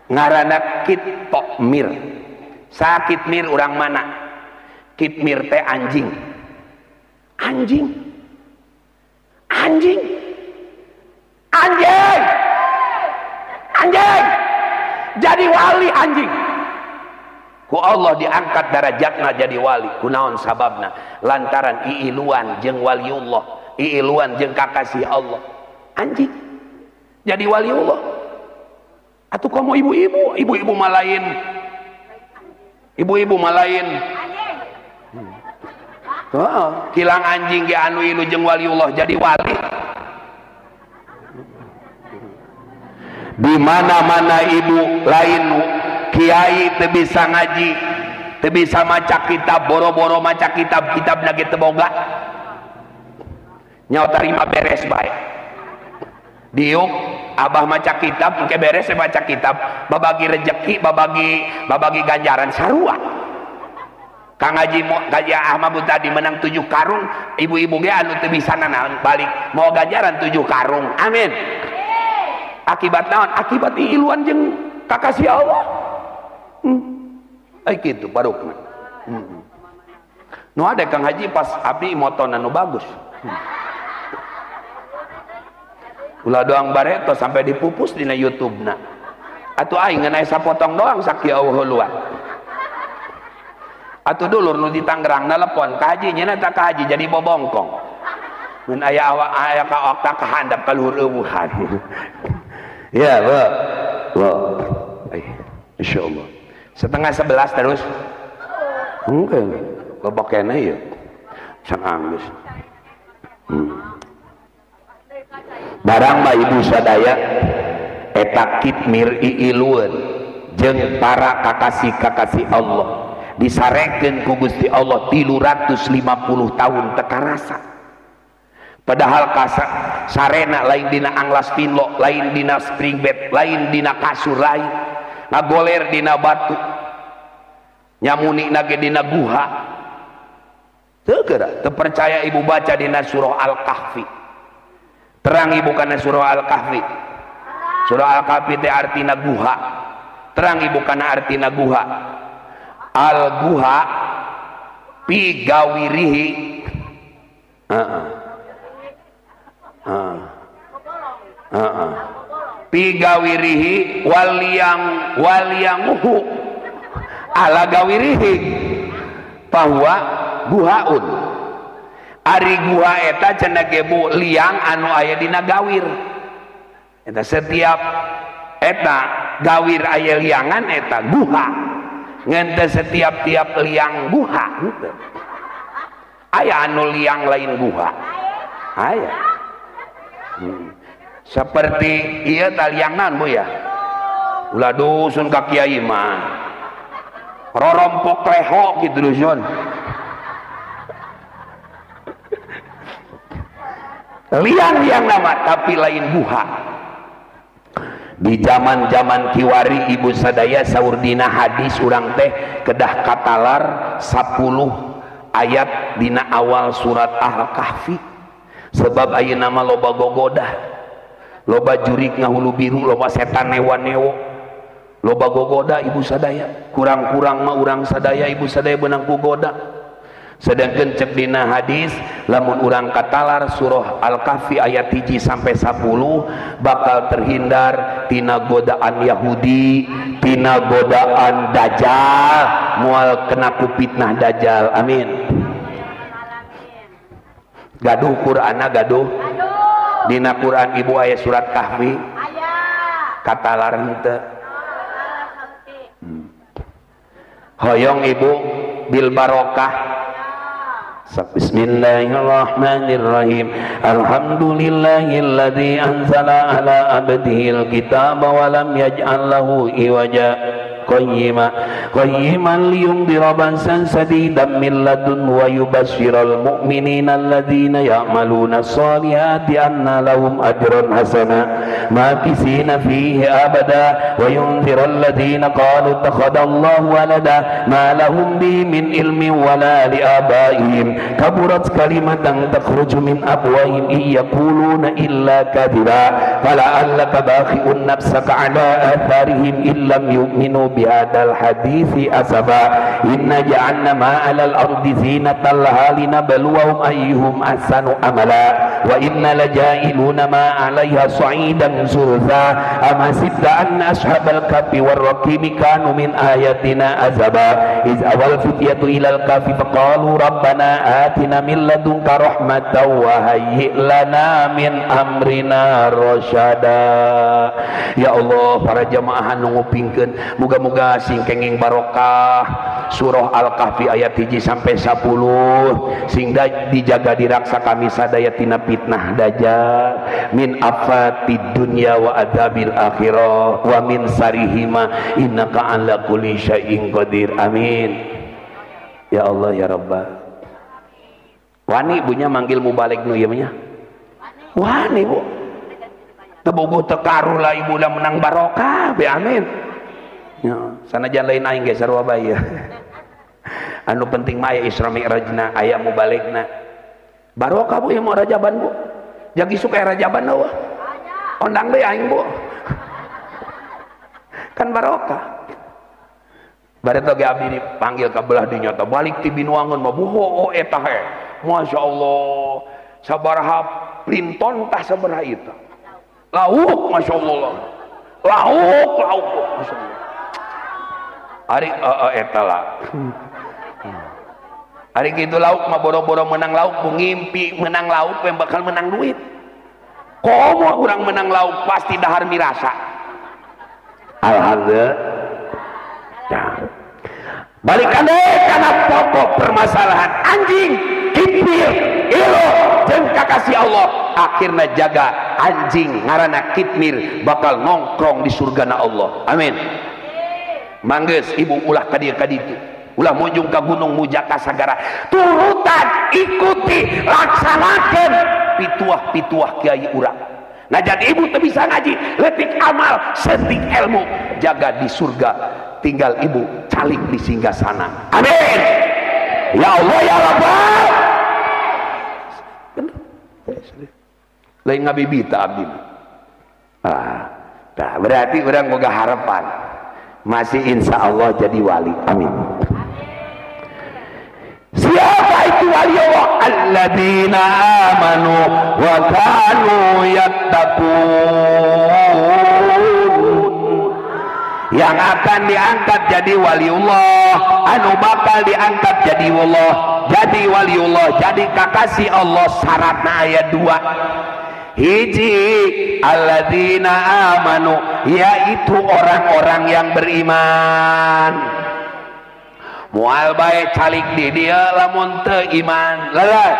Ngaranna Kitmir. Sa Kitmir urang mana? Kitmir teh anjing. Anjing jadi wali anjing ku Allah diangkat derajatna jadi wali. Kunaon sababna? Lantaran iiluan jeung waliullah, iiluan jeung kakasih Allah. Anjing jadi waliullah. Atuh komo ibu-ibu malain, ibu-ibu malain. Kilang anjing ge anu ilu jeung waliullah jadi wali. Di mana-mana ibu lain kiai teu bisa ngaji, teu bisa maca kitab, boro-boro maca kitab lagi teu boga. Nyawa terima beres bae. Diuk abah maca kitab engke beres baca kitab, babagi rezeki, babagi ganjaran sarua. Kang Haji Ahmad tadi menang 7 karung, ibu-ibu ge anu teu bisa naon balik mau ganjaran 7 karung. Amin. Akibat naon? Akibat iluan jeung kakasih Allah. Ai kitu barukna. Nu ada Kang Haji pas abdi motonan nu bagus. Ulah doang bareto sampai dipupus dina YouTube-na. Atuh aing ngan aya sapotong doang sakieu luar. Atuh dulur nu di Tangerang nelpon ka haji nya eta ka haji jadi bobongkong. Mun aya ka okta ka handap ka luhur eueuhan. Ya, Bo. Insyaallah. 10:30 terus. Oke. Lobok kene ya. Sang anggus. Barang mah ibu sadaya eta kitmir iilueun jeung para kakasih-kakasih Allah. Disarekeun ku Gusti Allah 350 tahun teka rasa. Padahal sarena lain dina anglas pinlo, lain dina spring bed, lain dina kasur, lain ngagoler dina batu, nyamuni nage dina guha. Teu geura teu percaya ibu baca dina surah Al-Kahfi. Terang ibu kana surah Al-Kahfi. Surah Al-Kahfi teh artina guha. Terang ibu kana artina guha. Al-guha pi gawirihi pi gawirihi waliyanguhu ala gawirihi bahwa guhaun ari guha eta cenah gebu liang anu aya dina gawir eta setiap eta gawir aya liangan eta guha ngente setiap liang guha aya anu liang lain guha aya seperti ieu tah liang naon Bu ya ulah dusun ka kiai mah rorompok leho gitu dusun liang nama tapi lain guha. Di zaman-zaman kiwari ibu sadaya saur dina hadis urang teh kedah katalar 10 ayat dina awal surat Al-Kahfi sebab ayeuna mah loba gogodah, loba jurig ngahulu biru, loba setan newa-newo, loba gogoda ibu sadaya. Kurang-kurang mah urang sadaya ibu sadaya beunang ku goda. Sedangkan cek dina hadis lamun urang katalar surah Al-Kahfi ayat 1 sampai 10 bakal terhindar tina godaan Yahudi, tina godaan Dajjal, moal kena ku fitnah Dajjal. Amin. Gaduh Qur'ana gaduh. Dina Qur'an ibu aya surat Kahfi. Katalar henteu. Hoyong ibu bil barokah. Bismillahirrahmanirrahim. Alhamdulillahilladzi anzala ala abdihil kitaba wa lam yaj'al lahu iwaja qayyiman liyundira ba'san sadidan min ladun wa yubashshiral mu'minina alladzina ya'maluna sholihati anna lahum ajran hasana makisina fihi abada wa yunziral ladzina qalu ittakhadallahu walada ma lahum bi min ilmin wala li abaihim kaburat kalimatan takhruju min afwahihim yaquluna illa kadhiba fala'allaka bakhi'un nafsaka ala atharihim illam yu'minu bihadal hadithi asaba inna ja'alna ma'alal ardi zinatan laha linabluwahum ayyuhum ahsanu amala wa inna laja'iluna ma'alaiha sa'idan zulza amasibta anna ashabal kafi warraqimi kanu min ayatina azaba iz awal fityatu ilal kafi faqalu rabbana atina min ladunka rahmatan wa hayyi lana min amrina rasyada. Ya Allah, para jamaah nu ngupingkeun muga Muga-muga sing kenging barokah surah Al-Kahfi ayat 1 sampai 10 sing dijaga diraksa kami sadaya tina fitnah dajjal min afatid dunya wa adzabil akhirah wa min sarihima innaka ala kulli syai'in qadir amin ya Allah ya Rabbah. Wani ibunya manggil mubalik nu ieu nya wani bu tebuguh tekaru lah ibu udah menang barokah be amin ya sanajan lain aing ge sarua bae anu penting mah aya Isra Mi'rajna aya mubalikna barokah bu ieu mah rajaban bu jagi suka rajaban eueuh ondang deui aing bu kan barokah bareto ge abdi dipanggil ka belah dinya teh balik ti binuangeun mah buho eta he masya Allah sabaraha linton tah sabaraha itu lauk masya Allah lauk masya Allah hari eta lah hari gitu lauk mah boro-boro menang lauk ngimpi menang lauk yang bakal menang duit komo orang menang lauk pasti dahar mirasa alhamdulillah balikan deh karena pokok permasalahan anjing kipir ilo jeung kakasih Allah akhirnya jaga anjing ngaranna kitmir bakal nongkrong di surgana Allah amin manggeus ibu ulah ka dieu ka ditu ulah munjung ka gunung mujaka sagara turutan ikuti laksanakeun pituah-pituah kiai urang nah jadi ibu teu bisa ngaji leutik amal setik ilmu jaga di surga tinggal ibu calik di singgasana amin ya Allah ya Rabbal lain ngabibita abdi berarti orang boga harapan masih insya Allah jadi wali amin siapa itu wali Allah alladzina amanu wa kanu yattaqun yang akan diangkat jadi waliullah anu bakal diangkat jadi Allah jadi waliullah jadi kakasih Allah syaratna ayat 2 hiji alladzina amanu yaitu orang-orang yang beriman moal bae calik di dia lamun teu iman lelet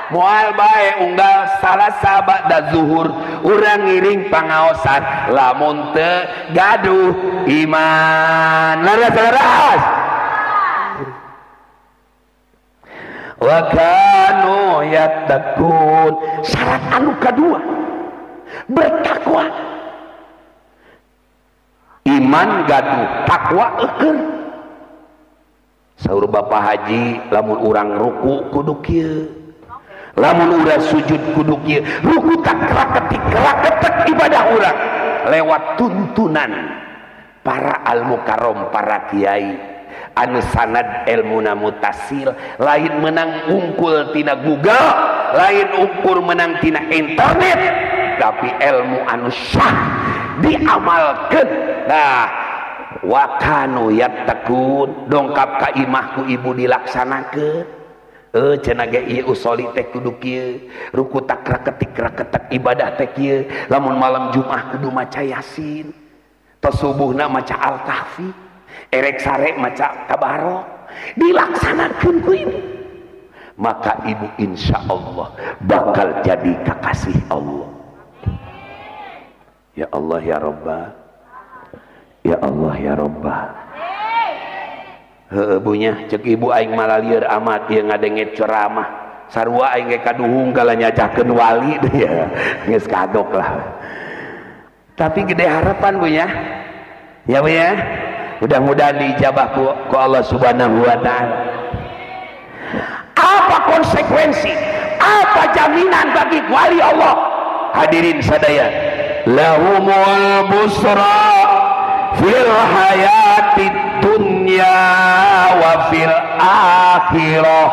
moal bae unggal salah sahabat da zuhur urang ngiring pangaosan lamun teu gaduh iman leres wa kanu yattaqun syarat anu kedua bertakwa iman gaduh takwa eukeun saur Bapak Haji lamun urang ruku kudu kieu lamun urang sujud kudu kieu ruku tak kraketik ibadah urang lewat tuntunan para al-mukarram para kiai anu sanad ilmuna mutasil lain menang ungkul tina Google lain ukur menang tina internet tapi ilmu anu syah diamalkeun nah wa kanu yattaqun dongkap ka imahku ibu dilaksanakeun cenah ge ieu usoli teh kudu kieu ruku tak raketik ibadah teh kieu lamun malam Jumat kudu maca Yasin tos subuhna maca Al-Kahfi erek sare maca tabarok dilaksanakeun ku ibu maka ibu insya Allah bakal jadi kekasih Allah ya Allah ya Rabbah ya Allah ya Rabbah bunya cek ibu aing malalieur amat ieu ngadenge ceramah sarua aing ge kaduhung kala nyacakeun wali ya geus kagok lah tapi gede harapan bunya ya bu ya mudah-mudahan diijabah ku Allah subhanahu wa ta'ala apa konsekuensi apa jaminan bagi wali Allah hadirin sadaya lahumul busra fil hayatid dunya wa fil akhirah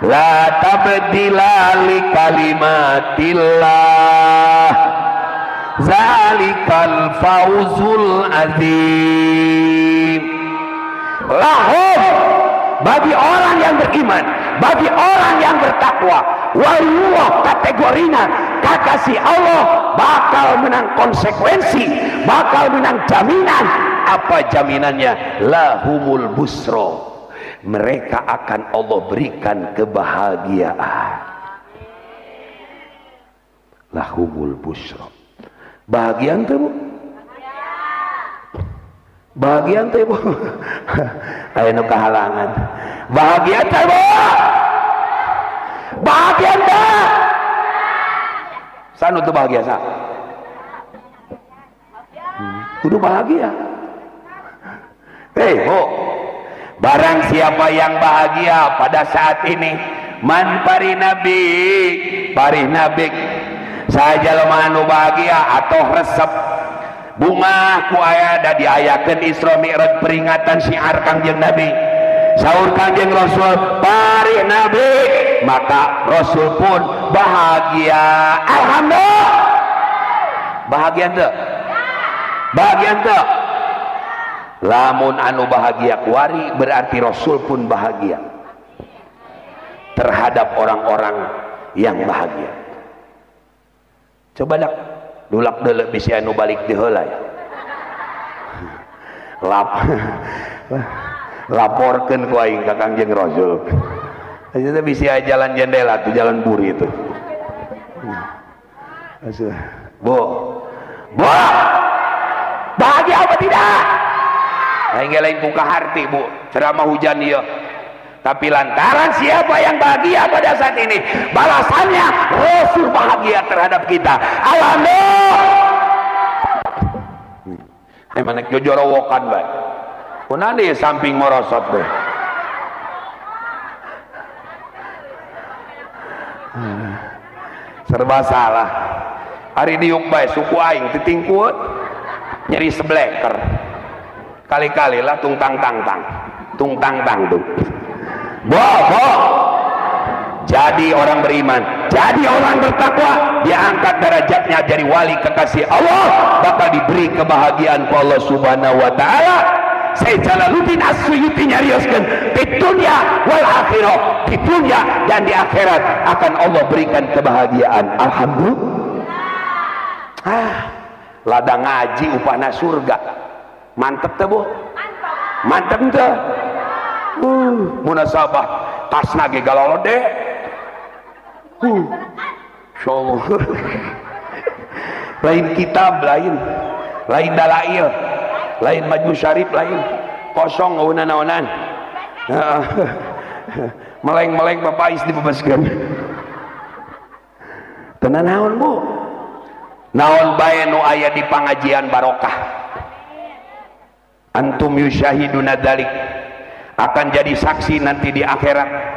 la tabdila li kalimatillah zalikal fawzul azim lahum bagi orang yang beriman bagi orang yang bertakwa waliullah kategorinya kakasih Allah bakal menang konsekuensi bakal menang jaminan Apa jaminannya? Lahumul busro, mereka akan Allah berikan kebahagiaan. Lahumul busro, bahagian tuh Bu, bahagian tuh Bu. Ayo nu kahalangan bahagian tuh Bu, bahagian tuh sanu tuh bahagia sa kudu bahagia. Bu, barang siapa yang bahagia pada saat ini, man pari nabi saja lemah anu bahagia atau resep bunga ku aya da diayakeun Isra Mi'raj peringatan syiar Kangjeng Nabi. Saur Kangjeng Rasul pari nabi, maka Rasul pun bahagia. Alhamdulillah. Bahagia teu? Bahagia teu? Lamun anu bahagia kuari berarti Rasul pun bahagia terhadap orang-orang yang bahagia. Coba dak dulak deuleu bisi anu balik di heula ya. Laporkeun ku aing ka Kangjeng Rasul. Eta bisi jalan jendela tuh, jalan buri itu. Bu, bahagia apa tidak? Aing lain ku kaharti Bu, ceramah hujan ieu. Tapi lantaran siapa yang bahagia pada saat ini, balasannya Rasul bahagia terhadap kita. Alhamdulillah. Manek jojorowokan bae. Kunaon deui samping morosot deh. Serba salah. Hari diuk bae suku aing titingkut nyeri sebleker. Kali-kali lah tungtang tang tuh. Jadi orang beriman, jadi orang bertakwa, dia angkat derajatnya jadi wali kekasih Allah, bakal diberi kebahagiaan oleh Allah Subhanahu wa taala. Saya Jalaluddin As-Suyuti nyarioskeun, di dunia wal akhirah, di dunia dan di akhirat akan Allah berikan kebahagiaan. Alhamdulillah. Ladang ngaji upana surga. Mantep teh Bu? Mantep teh. Munasabah tasna ge galolode. Insyaallah. Lain kitab lain dalail, lain majmu syarif lain. Kosong naonan. Meleng-meleng papais dibebaskeun. Tenan naon Bu? Naon bae nu aya di pangajian barokah. Antum yusyahiduna dzalik, akan jadi saksi nanti di akhirat.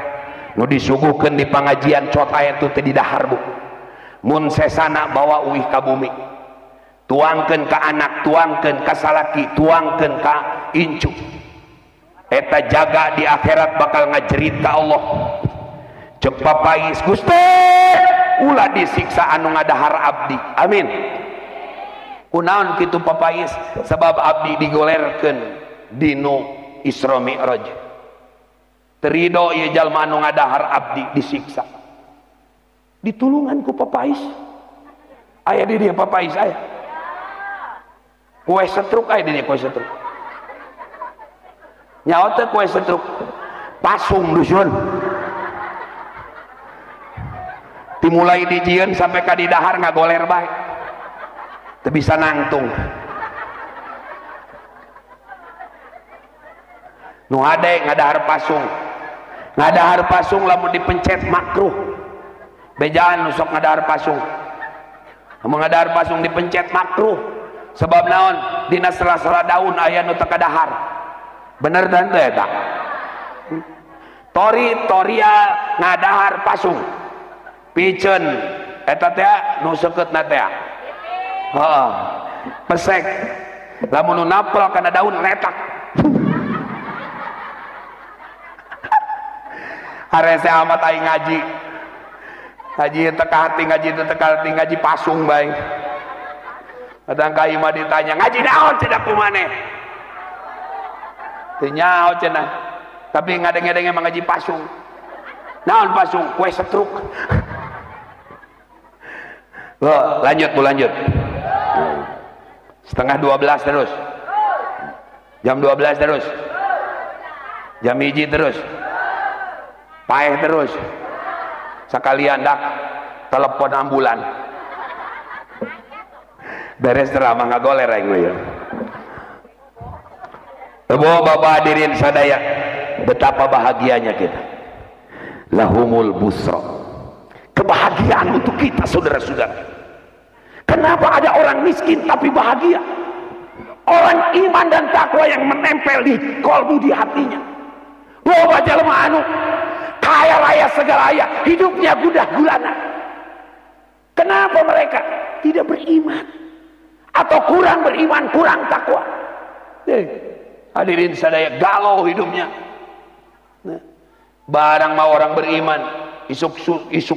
Nu disuguhkeun di pangajian cot aya tu teh di dahar Bu. Mun sesana bawa uih ka bumi, tuangkeun ka anak, tuangkeun ka salaki, tuangkeun ka incu. Eta jaga di akhirat bakal ngajerit ka Allah. Cek papais, Gusti, ulah disiksa anu ngadahar abdi. Amin. Kunaon kitu papais? Sebab abdi digolerkeun dinu Isra Mi'raj. Terido ieu jalma anu ngadahar abdi disiksa. Ditulungan ku papais. Aya di dieu papais aya. Kue setruk aya di dieu kue setruk. Nyaho teh kue setruk. Pasung dusun. Dimulai dijieun sampai ka di dahar ngagoler bae. Teu bisa nangtung. Nu hade ngadahar pasung. Ngadahar pasung lamun dipencet makruh. Bejaan nu sok ngadahar pasung. Lamun ngadahar pasung dipencet makruh. Sebab naon? Dina sela-sela daun aya nu teu kadahar. Bener dan teu eta? Toria ngadahar pasung. Piceun eta teh nu seukeutna teh. Heeh. Pesek. Lamun nu napel kana daun letak. Harese amat aing ngaji. Ngaji teka hati, ngaji pasung bae. Kadang ka imah ditanya, "Ngaji naon cenah kumaneh?" Teu nyaho cenah. Tapi ngadenge-denge mah ngaji pasung. Naon pasung? Kue setruk. Loh, lanjut. Setengah 12 terus. Jam 12 terus, jam 1 terus, paeh terus, sekalian dak telepon ambulan beres ceramah ngagoler aing ya. Bapak hadirin sadaya, betapa bahagianya kita. Lahumul busra, kebahagiaan untuk kita saudara-saudara. Kenapa ada orang miskin tapi bahagia? Orang iman dan takwa yang menempel di kolbu, di hatinya. Loba jalma anu kaya raya segalanya, hidupnya gudah gulana. Kenapa mereka tidak beriman atau kurang beriman, kurang takwa? Hadirin sadaya, galau hidupnya. Barang mau orang beriman, isuk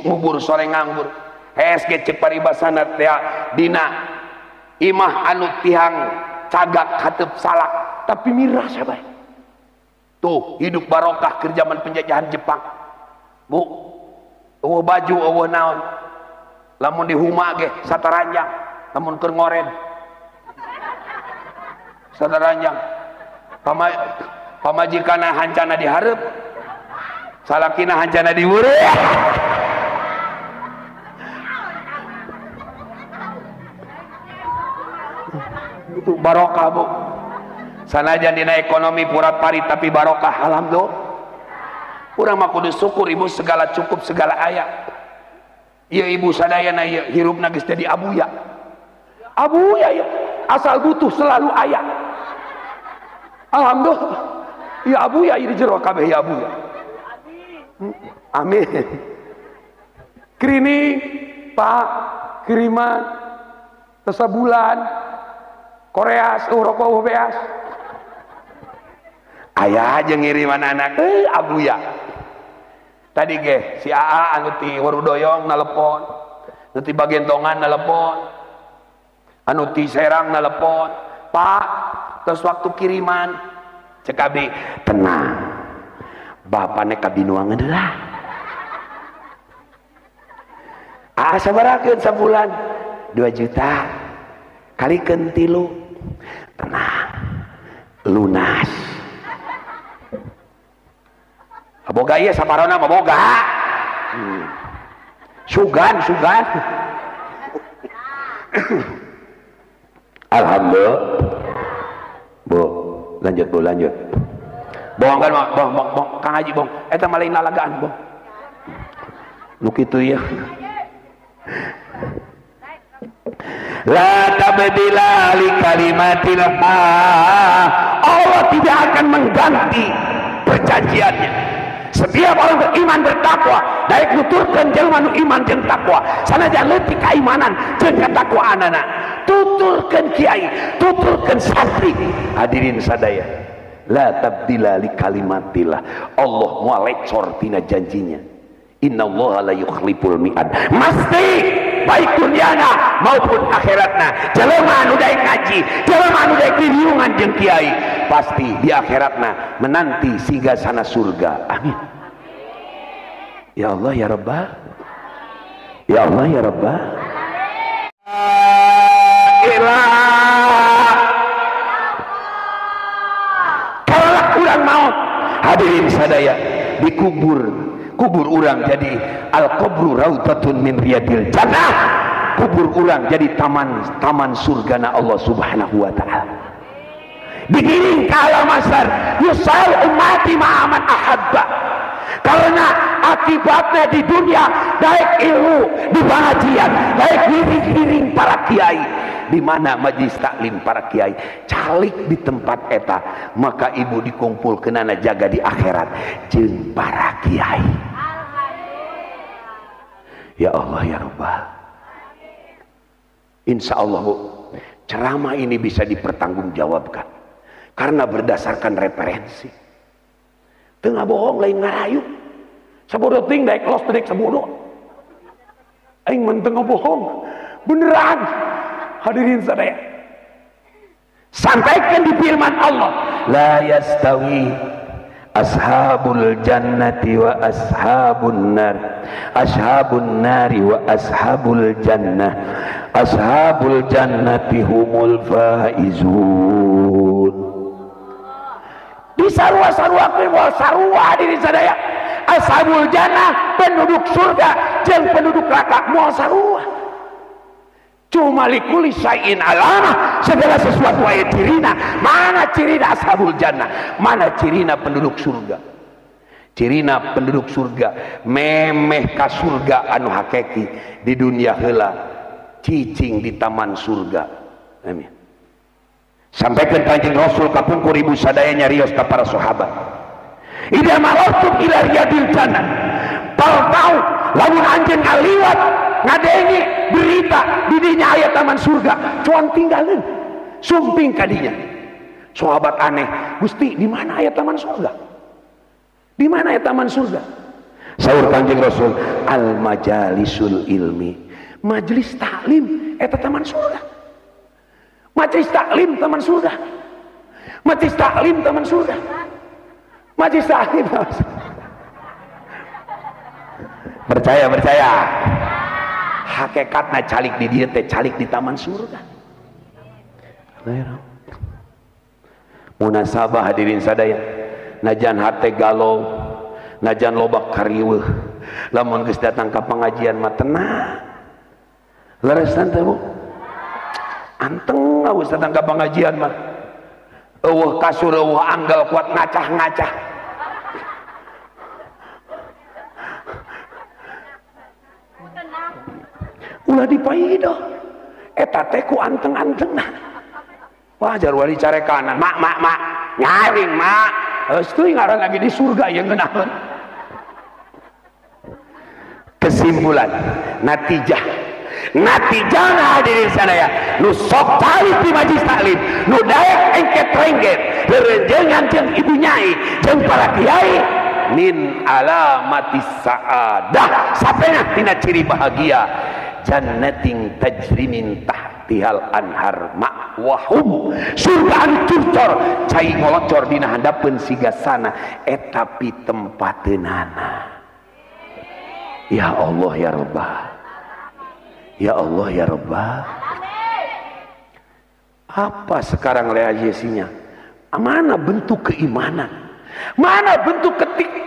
ngubur sore nganggur. HSG ceparibasana teh dina imah anu tihang cagak hateup salak tapi mirah sabay. Tuh hidup barokah ke zaman penjajahan Jepang. Bu, eueuh baju eueuh naon. Lamun di huma ge sataranjang, lamun keur ngoren. Sataranjang. Pamajikana hancana dihareup. Salakina hancana diweureuh. Itu barokah bu. Sanajan dina ekonomi purat pari tapi barokah, alhamdulillah. Urang mah kudu syukur ibu, segala cukup segala aya. Ieu ibu sadayana ieu hirupna geus jadi abuya. Abuya ya, asal butuh selalu aya. Alhamdulillah. Ya abuya ieu jero kabeh ya abuya. Amin. Kerining, Pak, kiriman, tesabulan, Koreas, rokok beas. Ayah aja ngiriman anak, abuya. Tadi ge si AA anu ti Warudoyong nalepon, anu ti Bagentongan nalepon, anu ti Serang nalepon, Pak, terus waktu kiriman, cek abi, tenang, bapaknya kabinuangan lah. AA sabarakeun sabulan 2 juta, kalikeun 3, tenang, lunas. Boga ieu saparona mah boga. Sugan. Alhamdulillah. Bu, lanjut. Bong kan bong Kang Haji bong. Eta mah lain lalagaan bong. Nu kitu ya. La tabdila li kalimatillah. Allah tidak akan mengganti perjanjiannya. Setiap orang beriman bertakwa, daek nuturkeun jelema nu iman jeung takwa, sanajan leutik kaimanan jeung katakwaanana. Tuturkeun kiai, tuturkeun santri. Hadirin sadaya, la tabdila li kalimatillah. Allah moal lecor tina janjinya. Innallaha la yukhliful mi'ad. Mesti baik dunyana maupun akhiratna. Jelema anu daek ngaji, jelema anu daek liungan jeung kiai, pasti di akhiratna menanti sigasana surga. Amin. Ya Allah ya Rabbah. Ya Allah ya Rabbah. Kalau kurang maut, hadirin sadaya, dikubur. Kubur urang jadi al-qabru rautatun min riyadil jannah. Kubur urang jadi taman surgana Allah Subhanahu wa taala. Digiring ke alam mahsyar, yusal ummati ma'aman ahabba. Karena akibatnya di dunia daek ilmu di pengajian, daek giring para kiai, di mana majlis taklim para kiai calik di tempat eta, maka ibu dikumpulkeunana jaga di akhirat jeung para kiai. Ya Allah ya Rabbah. Insya Allah bu, ceramah ini bisa dipertanggungjawabkan karena berdasarkan referensi. Tengah bohong lain ngarayu. Sabodo ting daek los daek sabodo. Aing mah tengah bohong. Beneran. Hadirin sadaya. Sampaikan di firman Allah, la yastawi ashabul jannati wa ashabun nar. Ashabun nari wa ashabul jannah. Ashabul jannati humul faizun. disarua-saruakeun wal sarua diri sadaya ashabul jannah penduduk surga jeung penduduk neraka moal sarua. Cuma likuli syai'in alamah, segala sesuatu aya cirina. Mana cirina ashabul jannah, mana cirina penduduk surga. Cirina penduduk surga memeh ka surga anu hakiki di dunia heula cicing di taman surga. Amin. Sampaikan Kanjeng Rasul kapungkur ibu sadaya nyarios ka para sahabat. Idza marartum ila riyadil jannah fal tau lamun anjeun ngaliwat ngadengi berita di dinya aya taman surga cuan tinggalin sumping kadinya. Sahabat aneh, Gusti di mana aya taman surga? Di mana aya taman surga? Saur Kanjeng Rasul, al majalisul ilmi, majelis taklim eta taman surga. Majelis taklim taman surga. Majelis taklim taman surga. Majelis taklim taman surga. Percaya hakikatna calik di dieu teh calik di taman surga. Munasabah hadirin sadaya, najan hate galau, najan loba kariweuh, lamun geus datang ka pengajian mah tenang. Leresan teh Bu? Anteng geus datang ka pengajian mah. Eueuh kasur eueuh anggal kuat ngacah-ngacah. Ulah dipaido eta teh ku anteng-antengna wajar wali carekan mak nyaring mak euy ngaran lagi di surga yang ngeunaheun. Kesimpulan natijahna hadirin sadaya nu sok tali di majelis taklim nu daek engket-rengket berejengan jeung ibu nyai jeung para kiai min alamatis saadah sapena tina ciri bahagia jannatin tajri min tahtihal anhar ma'wahum surga anu curcor cai ngolocor dina handapeun sigasana eta pitempateunana. Ya Allah ya Rabbah, ya Allah ya Rabbah. Apa sekarang realisasinya? Mana bentuk keimanan, mana bentuk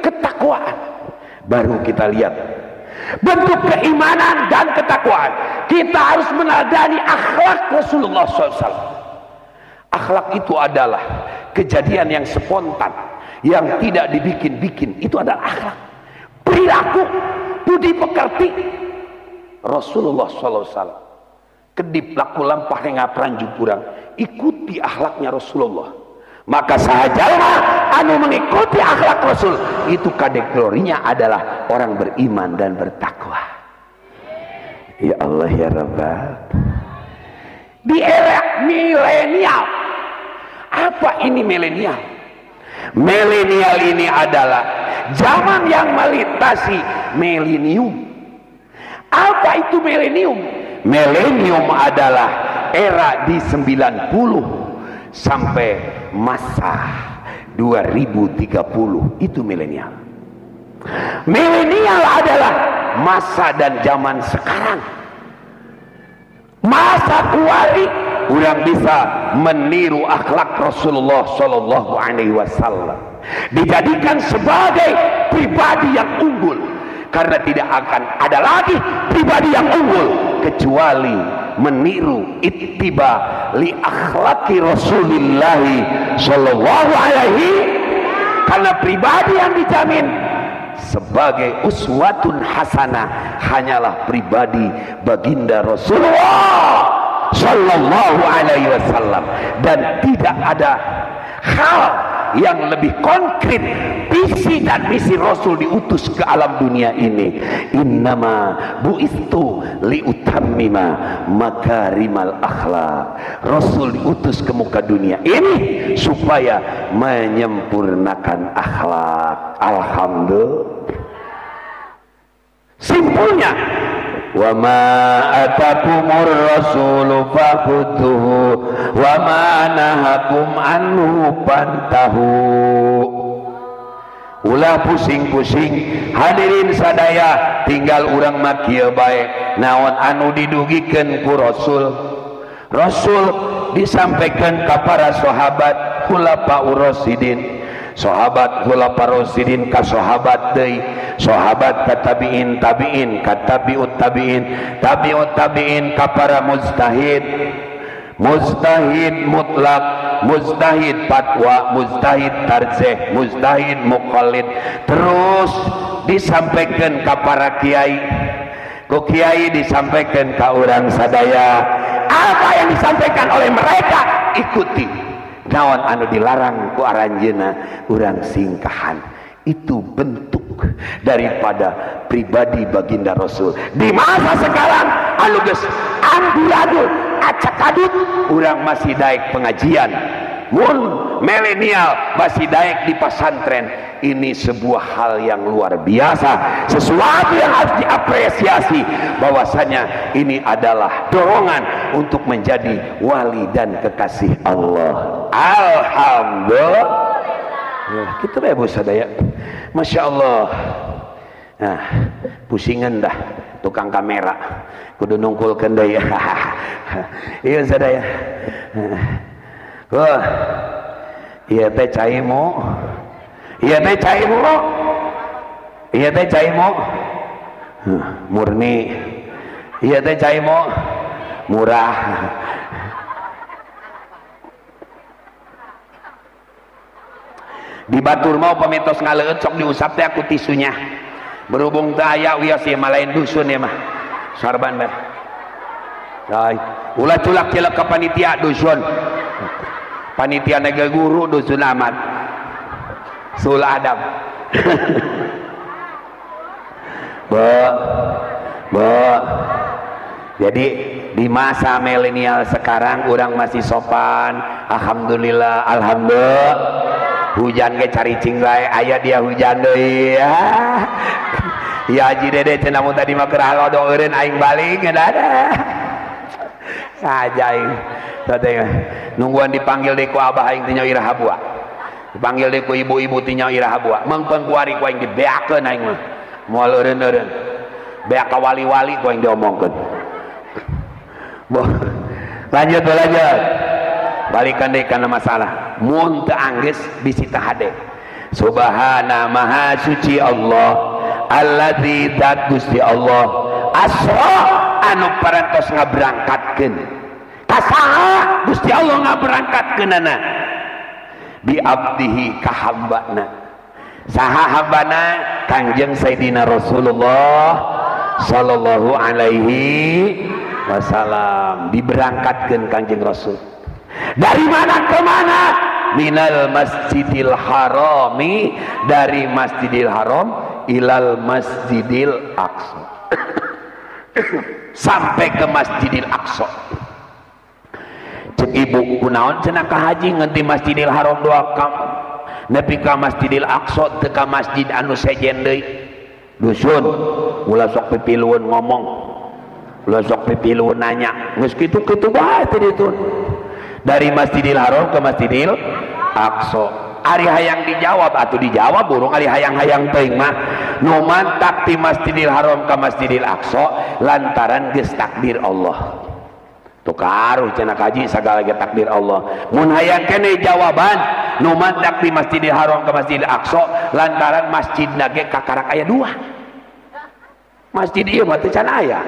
ketakwaan? Baru kita lihat bentuk keimanan dan ketakwaan. Kita harus meneladani akhlak Rasulullah SAW. Akhlak itu adalah kejadian yang spontan, yang tidak dibikin-bikin. Itu adalah akhlak. Perilaku, budi pekerti Rasulullah SAW. Kedip laku lampah ngapranjuk kurang. Ikuti akhlaknya Rasulullah. Maka sahajalma anu mengikuti akhlak Rasul itu kategorinya adalah orang beriman dan bertakwa. Ya Allah ya Rabbah. Di era milenial, apa ini milenial? Milenial ini adalah zaman yang melintasi milenium. Apa itu milenium? Milenium adalah era di 90 sampai masa 2030, itu milenial. Milenial adalah masa dan zaman sekarang. Masa kuali orang bisa meniru akhlak Rasulullah Sallallahu Alaihi Wasallam, dijadikan sebagai pribadi yang unggul, karena tidak akan ada lagi pribadi yang unggul kecuali meniru ittiba li akhlaki Rasulullah Sallallahu Alaihi, karena pribadi yang dijamin sebagai uswatun hasanah hanyalah pribadi baginda Rasulullah Sallallahu Alaihi Wasallam, dan tidak ada hal yang lebih konkret visi dan misi Rasul diutus ke alam dunia ini. Innama bu'istu liutammima makarimal akhlak. Rasul diutus ke muka dunia ini supaya menyempurnakan akhlak. Alhamdulillah. Simpulnya, wa ma atakumur rasulu fakhudhuhu wa ma nahakum anhu pantahu. Ulah pusing-pusing hadirin sadaya, tinggal urang mah kieu bae naon anu didugikeun ku Rasul. Rasul disampaikan ka para sahabat khulafaur rasyidin sahabat khulafaur rasyidin ka sahabat deui, sahabat ka tabiin, tabiin ka tabiut tabiin, tabiut tabiin ka para mujtahid, mujtahid mutlak, mujtahid fatwa, mujtahid tarjih, mujtahid muqallid, terus disampaikan ke para kiai, ku kiai disampaikan ke orang sadaya. Apa yang disampaikan oleh mereka ikuti, naon anu dilarang ku aranjeuna urang singkahan. Itu bentuk daripada pribadi baginda Rasul. Di masa sekarang anu geus amburadul acak adut, urang masih daek pengajian, mun milenial masih daek di pesantren. Ini sebuah hal yang luar biasa, sesuatu yang harus diapresiasi, bahwasanya ini adalah dorongan untuk menjadi wali dan kekasih Allah. Alhamdulillah. Ya, kita Bu sadaya. Masya Allah. Nah, pusingan dah tukang kamera, kudu nungkulkeun deui. Iya sadaya. Wah, iya teh caimu. Iya teh caimu, iya teh caimu murni, iya teh caimu murah. Di batur mau pamitos ngaleut sok diusap teh aku tisunya, berhubung teh aya wios ieu mah lain dusun ya mah sarban bae. Hai, ulah culak cilek ka panitia dusun, panitia nege guru dusun amat sul adab. Jadi di masa milenial sekarang orang masih sopan, alhamdulillah, alhamdulillah. Hujan ge cari cingrai, aya dia hujan deui ya. Ya Haji Dede cenah mun tadi mah keur halodo eureun aing balik geus ada. Sajaing. Tadi nungguan dipanggil deui ku abah aing teh nya iraha buah. Dipanggil deui ku ibu-ibu teh nya iraha buah. Mangpeun kuari ku aing dibeakeun aing mah. Moal eureun-eureun. Beak ka wali-wali ku aing diomongkeun. Lanjut. Balikan deui kana masalah. Mun teu anggeus bisi teu hade. Subhana maha suci Allah, allazi zat Gusti Allah asra anu parantos ngaberangkatkeun. Kasaha Gusti Allah ngaberangkatkeunana? Bi abdihi ka hambana. Saha hambana? Kangjeng Sayyidina Rasulullah sallallahu alaihi wasallam. Diberangkatkeun Kangjeng Rasul. Dari mana ke mana? Minal Masjidil Harami, dari Masjidil Haram ilal Masjidil Aqsa. Sampai ke Masjidil Aqsa. Cek ibu kunaon cenah ka haji nganti Masjidil Haram doa kam. Nepi ka Masjidil Aqsa teu ka masjid anu sejen deui. Dusun ulah sok pipilueun ngomong. Ulah sok pipilueun nanya. Geus kitu-kitu bae teh ditu. Dari Masjidil Haram ke Masjidil Aqsa. Ari hayang dijawab atuh dijawab, burung ari hayang-hayang teuing mah. Nu mantak ti Masjidil Haram ka Masjidil Aqsa lantaran geus takdir Allah. Tuh karuh cenah kaji sagala ge takdir Allah. Mun hayang keneh jawaban nu mantak ti Masjidil Haram ka Masjidil Aqsa lantaran masjidna ge kakarak aya 2. Masjid ieu mah teu can aya.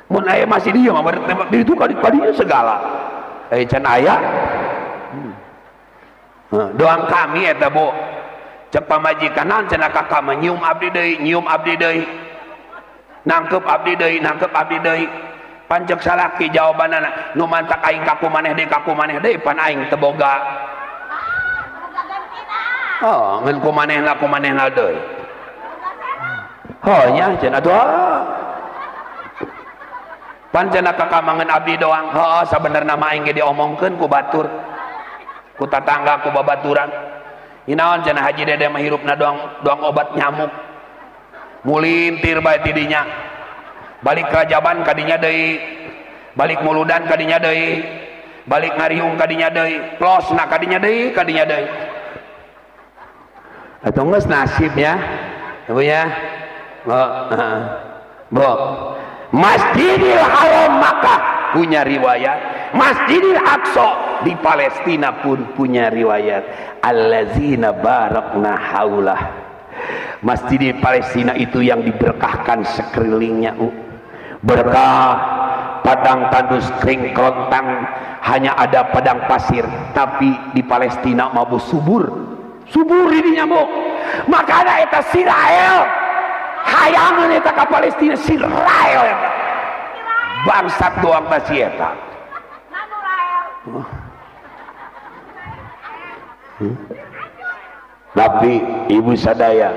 Mun aya masjid ieu mah di itu kadinya segala. Can aya. Doang kami eta Bu. Cek pamajikanan cenah kakak mah nyium abdi deui, nyium abdi deui. Nangkep abdi deui, nangkep abdi deui. Pancek salaki jawabanana nu mantak aing kaku maneh deui pan aing teu boga. Oh, ngan ku manehna deui. Oh nya cenah atuh. Pancena kakak mangen abdi doang. Heeh, sabenerna mah aing ge diomongkeun ku batur, ku tatangga, ku babaturan. Inaon cenah Haji Dede mah hirupna doang obat nyamuk. Mulintir bae ti dinya. Balik kerajaban kadinya deui. Balik muludan kadinya deui. Balik ngariung kadinya deui. Plosna kadinya deui. Atuh geus nasibnya. Bu ya. Bu. Masjidil Haram Makkah punya riwayat, Masjidil Aqsa di Palestina pun punya riwayat, allazina barakna haulah. Masjid di Palestina itu yang diberkahkan sekelilingnya, berkah, padang tandus kering kerontang, hanya ada padang pasir, tapi di Palestina mabu subur ini nyamuk. Makanya eta Israel hayangan eta ka Palestina, Israel eta bangsat doang tasi eta. Tapi ibu sadaya,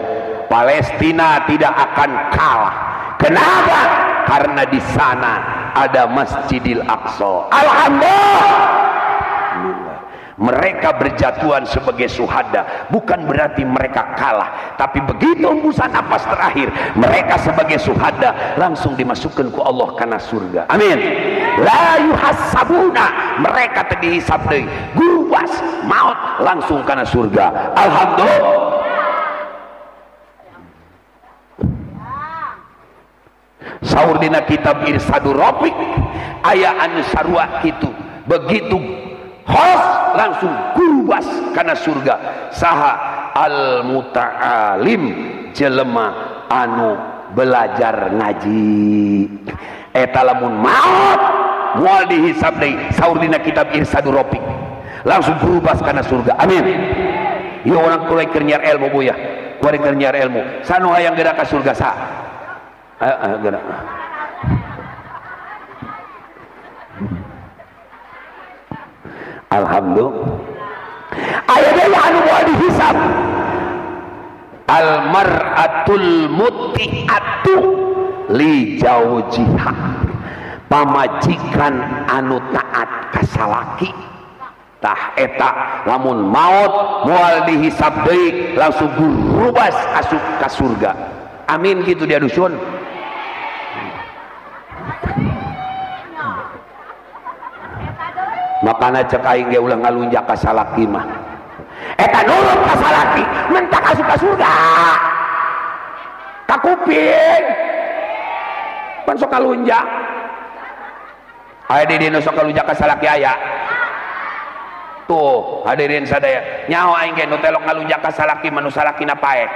Palestina tidak akan kalah. Kenapa? Karena di sana ada Masjidil Aqsa. Alhamdulillah. Mereka berjatuhan sebagai syuhada, bukan berarti mereka kalah, tapi begitu hembusan napas terakhir, mereka sebagai syuhada langsung dimasukkan ke Allah karena surga. Amin. La yuhassabuna, mereka tadi hisab deui, guwas maut langsung karena surga. Alhamdulillah. Saur dina kitab Irsadur Rafiq aya anu sarua kitu, begitu hos langsung guwas karena surga. Saha al muta'alim, jelema anu belajar ngaji, eta lamun maut moal dihisab deui saur dina kitab Irsadur Rafiq langsung berubah karena surga. Amin. Ieu orang kuliah keur nyiar ilmu bu ya, kuliah keur nyiar ilmu, sanu hayang geura ka surga sa? Ayo geura. Alhamdulillah. Ayatnya anu moal dihisab, al mar'atul muti'atu li jaujiha, pamajikan anu taat ka salaki. Tah eta lamun maut moal dihisab deui langsung gurubas asup ka surga. Amin gitu dia dusun. Makana cek aing ge ulah ngalunjak ka salaki mah, eta nurut ka salaki mentak asup ka surga. Ka kuping pan sok kalunjak, aya di dina sok kalunjak ka salaki aya. Tuh hadirin sadaya, nyaho aing ge nu telok ngalunjak ka salaki mah nu salakina pae.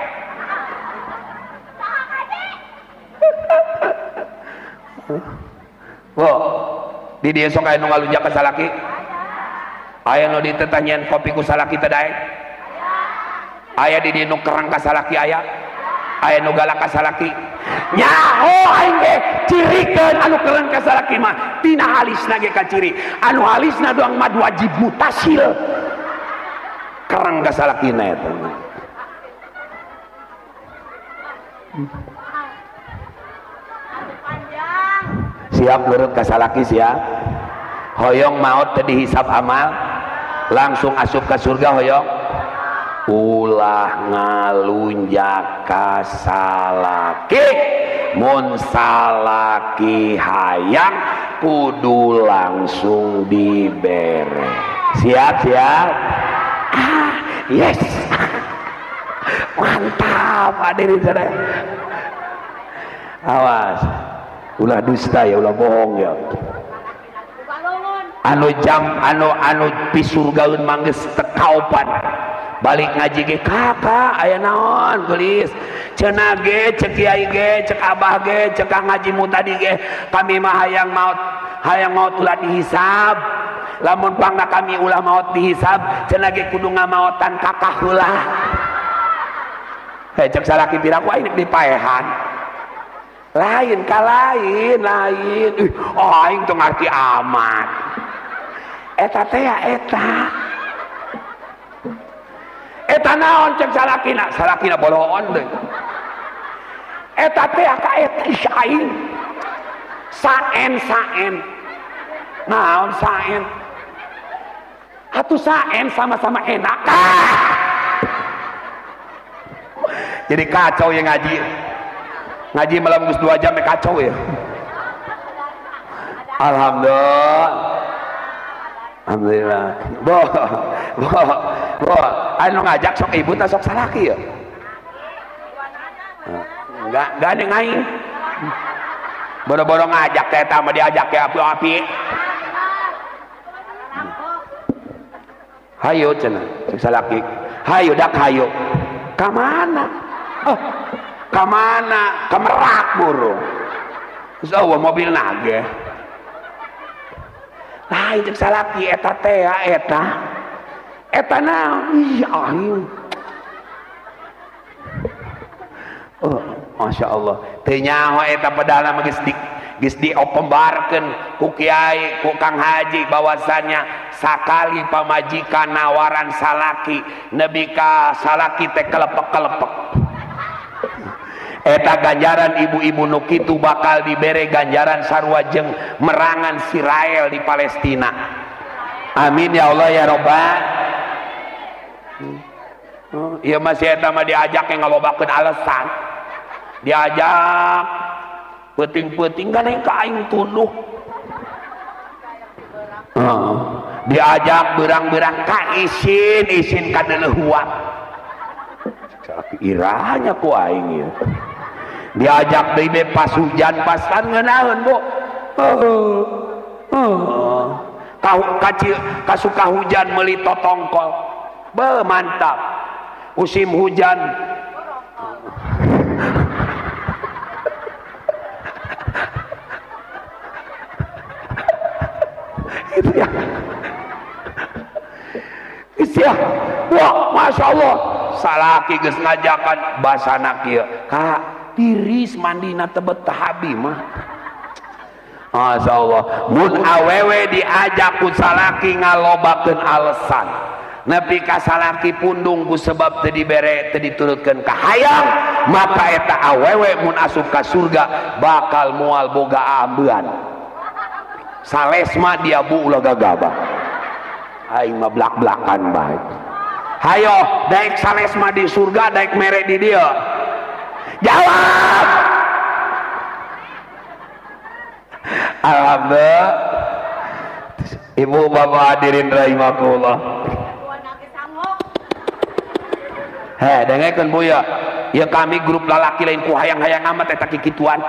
Wo, di dieu sok aya nu ngalunjak ka salaki? Aya nu ditetanyaan kopi ku salaki teh daek? Aya di dieu nu kerang ka salaki aya? Aya nu galak ka salaki? Nyaho aing ge cirikeun anu kerang ka salaki mah tina halisna ge ka ciri. Anu halisna doang mad wajib mutasil. Kerang ka salakina eta. Siap nurut ka salaki siap. Hoyong maut teh dihisab amal langsung asup ka surga hoyong. Ulah ngalunjak ka salaki, mun salaki hayang kudu langsung dibere. Siap yes. Mantap hadirin sadaya. Awas ulah dusta ya, ulah bohong ya. Anu jam anu pisurgaun mangges tekaupan balik ngaji ge kakak aya naon geulis cenah ge cek kiai ge cek abah ge cek ngaji mu tadi ge kami mah hayang maut ulah dihisab, lamun pangna kami ulah maut dihisab cenah ge kudu ngamaotan kakak heula. Cek salaki piraku aing dipaehan lain ka lain aing teu ngarti amat eta teh ya eta naon cek salakina boloon deui eta teh ka eta aing saen naon saen atuh saen sama-sama enak jadi kacau yang ngaji malam geus 2 jam kacau ya. Alhamdulillah. Bo anu ngajak sok ibu ta sok salaki ya. Enggak ada aing. boro-boro ngajak teh eta mah diajak ke api-api. Hayo cenah cek salaki. Hayo dak hayo. Ka mana? Oh, ka mana? Ka Merak buru. Geus eueuh mobil nage. Lah cek salaki eta teh eta. Eta naon? Iya aing. Oh, Masya Allah. Teu nyaho eta pedana mah geus diopembarkeun ku kiai, ku Kang Haji bahwasannya sakali pamajikan nawaran salaki nepi ka salaki teh kelepek-kelepek. Eta ganjaran ibu-ibu nu kitu bakal dibere ganjaran sarua jeung merangan Israel di Palestina. Amin ya Allah ya Rabbal. Ieu masih eta mah diajak yang ngalobakeun alasan. Diajak peuting-peuting kan ka aing tunduh. Diajak berang-berang ka isin ka deleuhuan. Irahnya ku aing ieu. Diajak deui be pas hujan pasan ngeunaheun, Bu. Kasuka hujan meuli totongkol. Be mantap. Musim hujan itu ya. Isya. Wah, Masya Allah. Salaki geus ngajakan basana kieu. Ka tiris mandina teu betah abi mah. Masya Allah. Mun awewe diajak ku salaki ngalobakeun alesan. Nepi ka salaki pundung ku sebab teu dibere teu diturutkeun ka hayang, maka eta awewe mun asup ka surga bakal moal boga ambean. Salesma dia bu ulah gagabah. Aing mah blak-blakan bae. Hayo daek salesma di surga, daek mere di dia. Jawab. Alhamdulillah. Ibu bapak hadirin rahimakumullah. Heh, dengekeun Bu ya. Ya kami grup lalaki lain ku hayang-hayang amat eta kikituan.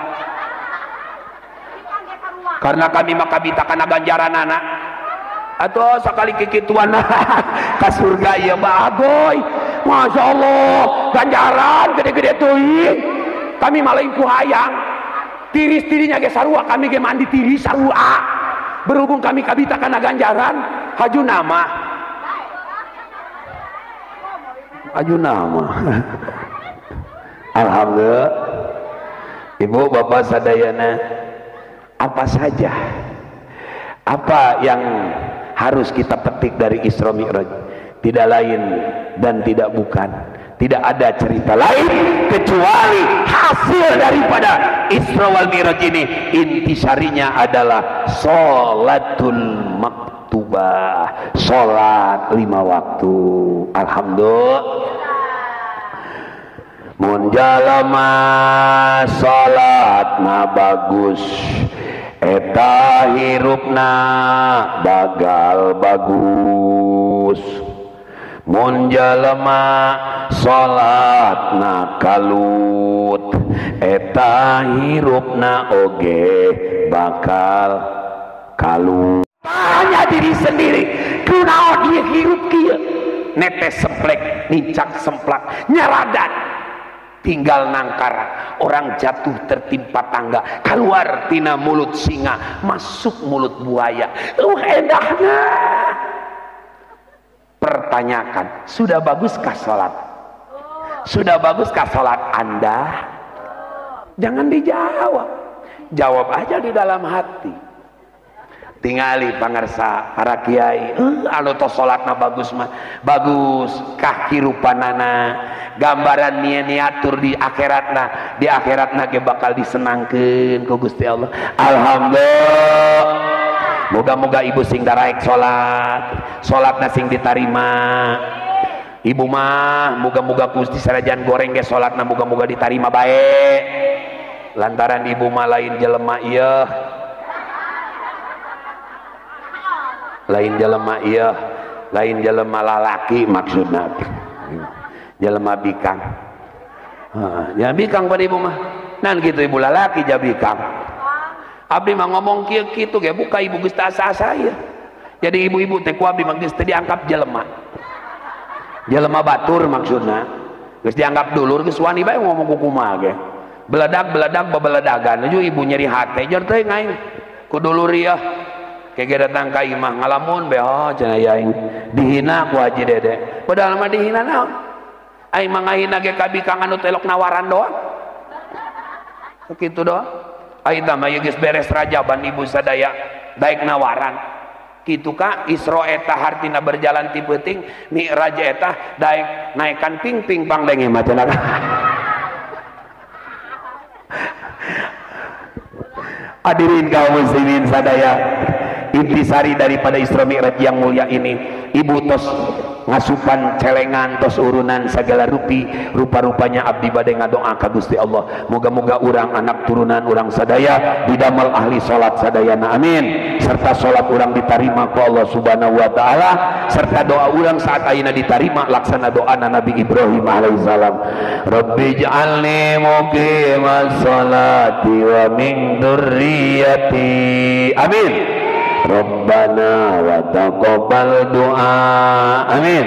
Karena kami makabita kana ganjaran anak atau sekali kikituan ka surga ya bagoy. Masya Allah ganjaran gede-gede teuing kami malain ku hayang tiris-tirinya ge sarua kami ge mandi tiris sarua berhubung kami kabita kana ganjaran haju nama Alhamdulillah. Ibu bapak sadayana, apa saja apa yang harus kita petik dari Isra Mi'raj? Tidak lain dan tidak bukan, tidak ada cerita lain kecuali hasil daripada Isra wal Mi'raj ini intisarinya adalah sholatul maktubah, sholat 5 waktu. Alhamdulillah. Mun jalema salatna bagus eta hirupna bagal bagus. Mun jalema salatna kalut eta hirupna oge bakal kalut. Tanya diri sendiri, kunaon ieu hirup kieu? Netes semplek, nincak semplak, nyaradan, tinggal nangkara. Orang jatuh tertimpa tangga, keluar tina mulut singa, masuk mulut buaya. Endahnya. Pertanyakan, sudah baguskah sholat? Sudah baguskah sholat Anda? Jangan dijawab, jawab aja di dalam hati. Tingali pangarsa para kiai, anu tos salatna bagus mah bagus, kah hirupanana gambaran niatur di akhiratna ge bakal disenangkeun ku Gusti Allah. Alhamdulillah. Moga-moga ibu sing daraek salatna sing ditarima. Ibu mah moga-moga Gusti sarajan goreng ge salatna moga-moga ditarima bae. Lantaran ibu mah lain jelema ieu. Lain jelema lalaki maksudna jelema bikang. Ya bikang pada ibu mah nan gitu, ibu lalaki ja bikang. Abdi mah ngomong kieu-kitu ge buka ibu geus teu asa-asa ya. Jadi ibu-ibu teh ku abdi mah geus teu dianggap jelema. Jelema batur maksudna. Geus dianggap dulur geus wani bae ngomong ku kumaha ge. Beledak babeledagan aju ibu nyeri hate jor teh ngaing. Ku dulur ieu kege datang ka imah ngalamun be oh cenah aing dihina ku Haji Dede. Padahal mah dihina naon? Aing mah ngahina ge ka bikang anu telok nawaran doang. Kitu doang. Aing mah geus beres rajaban ibu sadaya daek nawaran. Kitu ka Isra eta hartina berjalan ti peuting, Mi'raj eta daek naekan ping-ping pangdenge mah cenah. Hadirin kaum muslimin sadaya, intisari daripada Isra Mi'raj yang mulia ini, ibu tos ngasupan celengan tos urunan segala rupa-rupanya abdi bade ngadoa ka Gusti Allah moga-moga urang anak turunan urang sadaya didamel ahli salat sadayana amin, serta salat urang ditarima ku Allah Subhanahu wa taala, serta doa urang saat ayeuna ditarima laksana doana Nabi Ibrahim alaihissalam, Rabbi ij'alni muqimas sholati wa min dzurriyyati amin. Rabbana wa taqabbal du'a amin.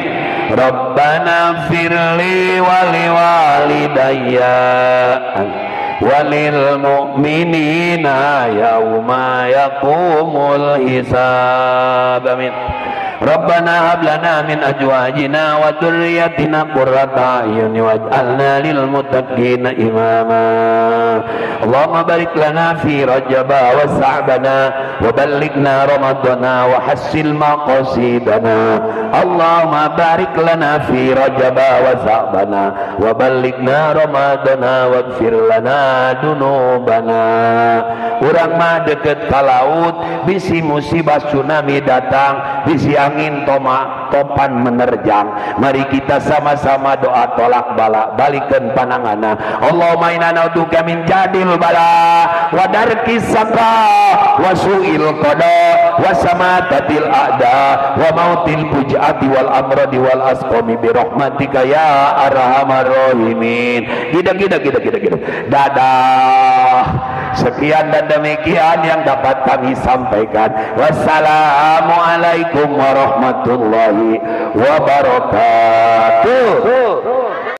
Rabbana firli wa liwalidayya walil mu'minina yauma yaqumul hisab amin. Rabbana hab lana min azwajina wa dhurriyyatina qurrata a'yun waj'alna lil muttaqina imama. Allahumma barik lana fi Rajab wa Sa'bana wa ballighna Ramadana wa hassil maqasidana. Allahumma barik lana fi Rajab wa Sa'bana wa ballighna Ramadana waghfir lana dunubana. Urang mah deket ka laut bisi musibah tsunami datang, bisi angin topan menerjang. Mari kita sama-sama doa tolak bala, balikeun panangana. Allahumma inna na'udzuka min jadil bala wa darkis saqa wa su'il qada wa samatatil a'da wa mautil fujati wal amradi wal asqami bi rahmatika ya arhamar rahimin. Gida. Dadah. Sekian dan demikian yang dapat kami sampaikan. Wassalamualaikum warahmatullahi wabarakatuh.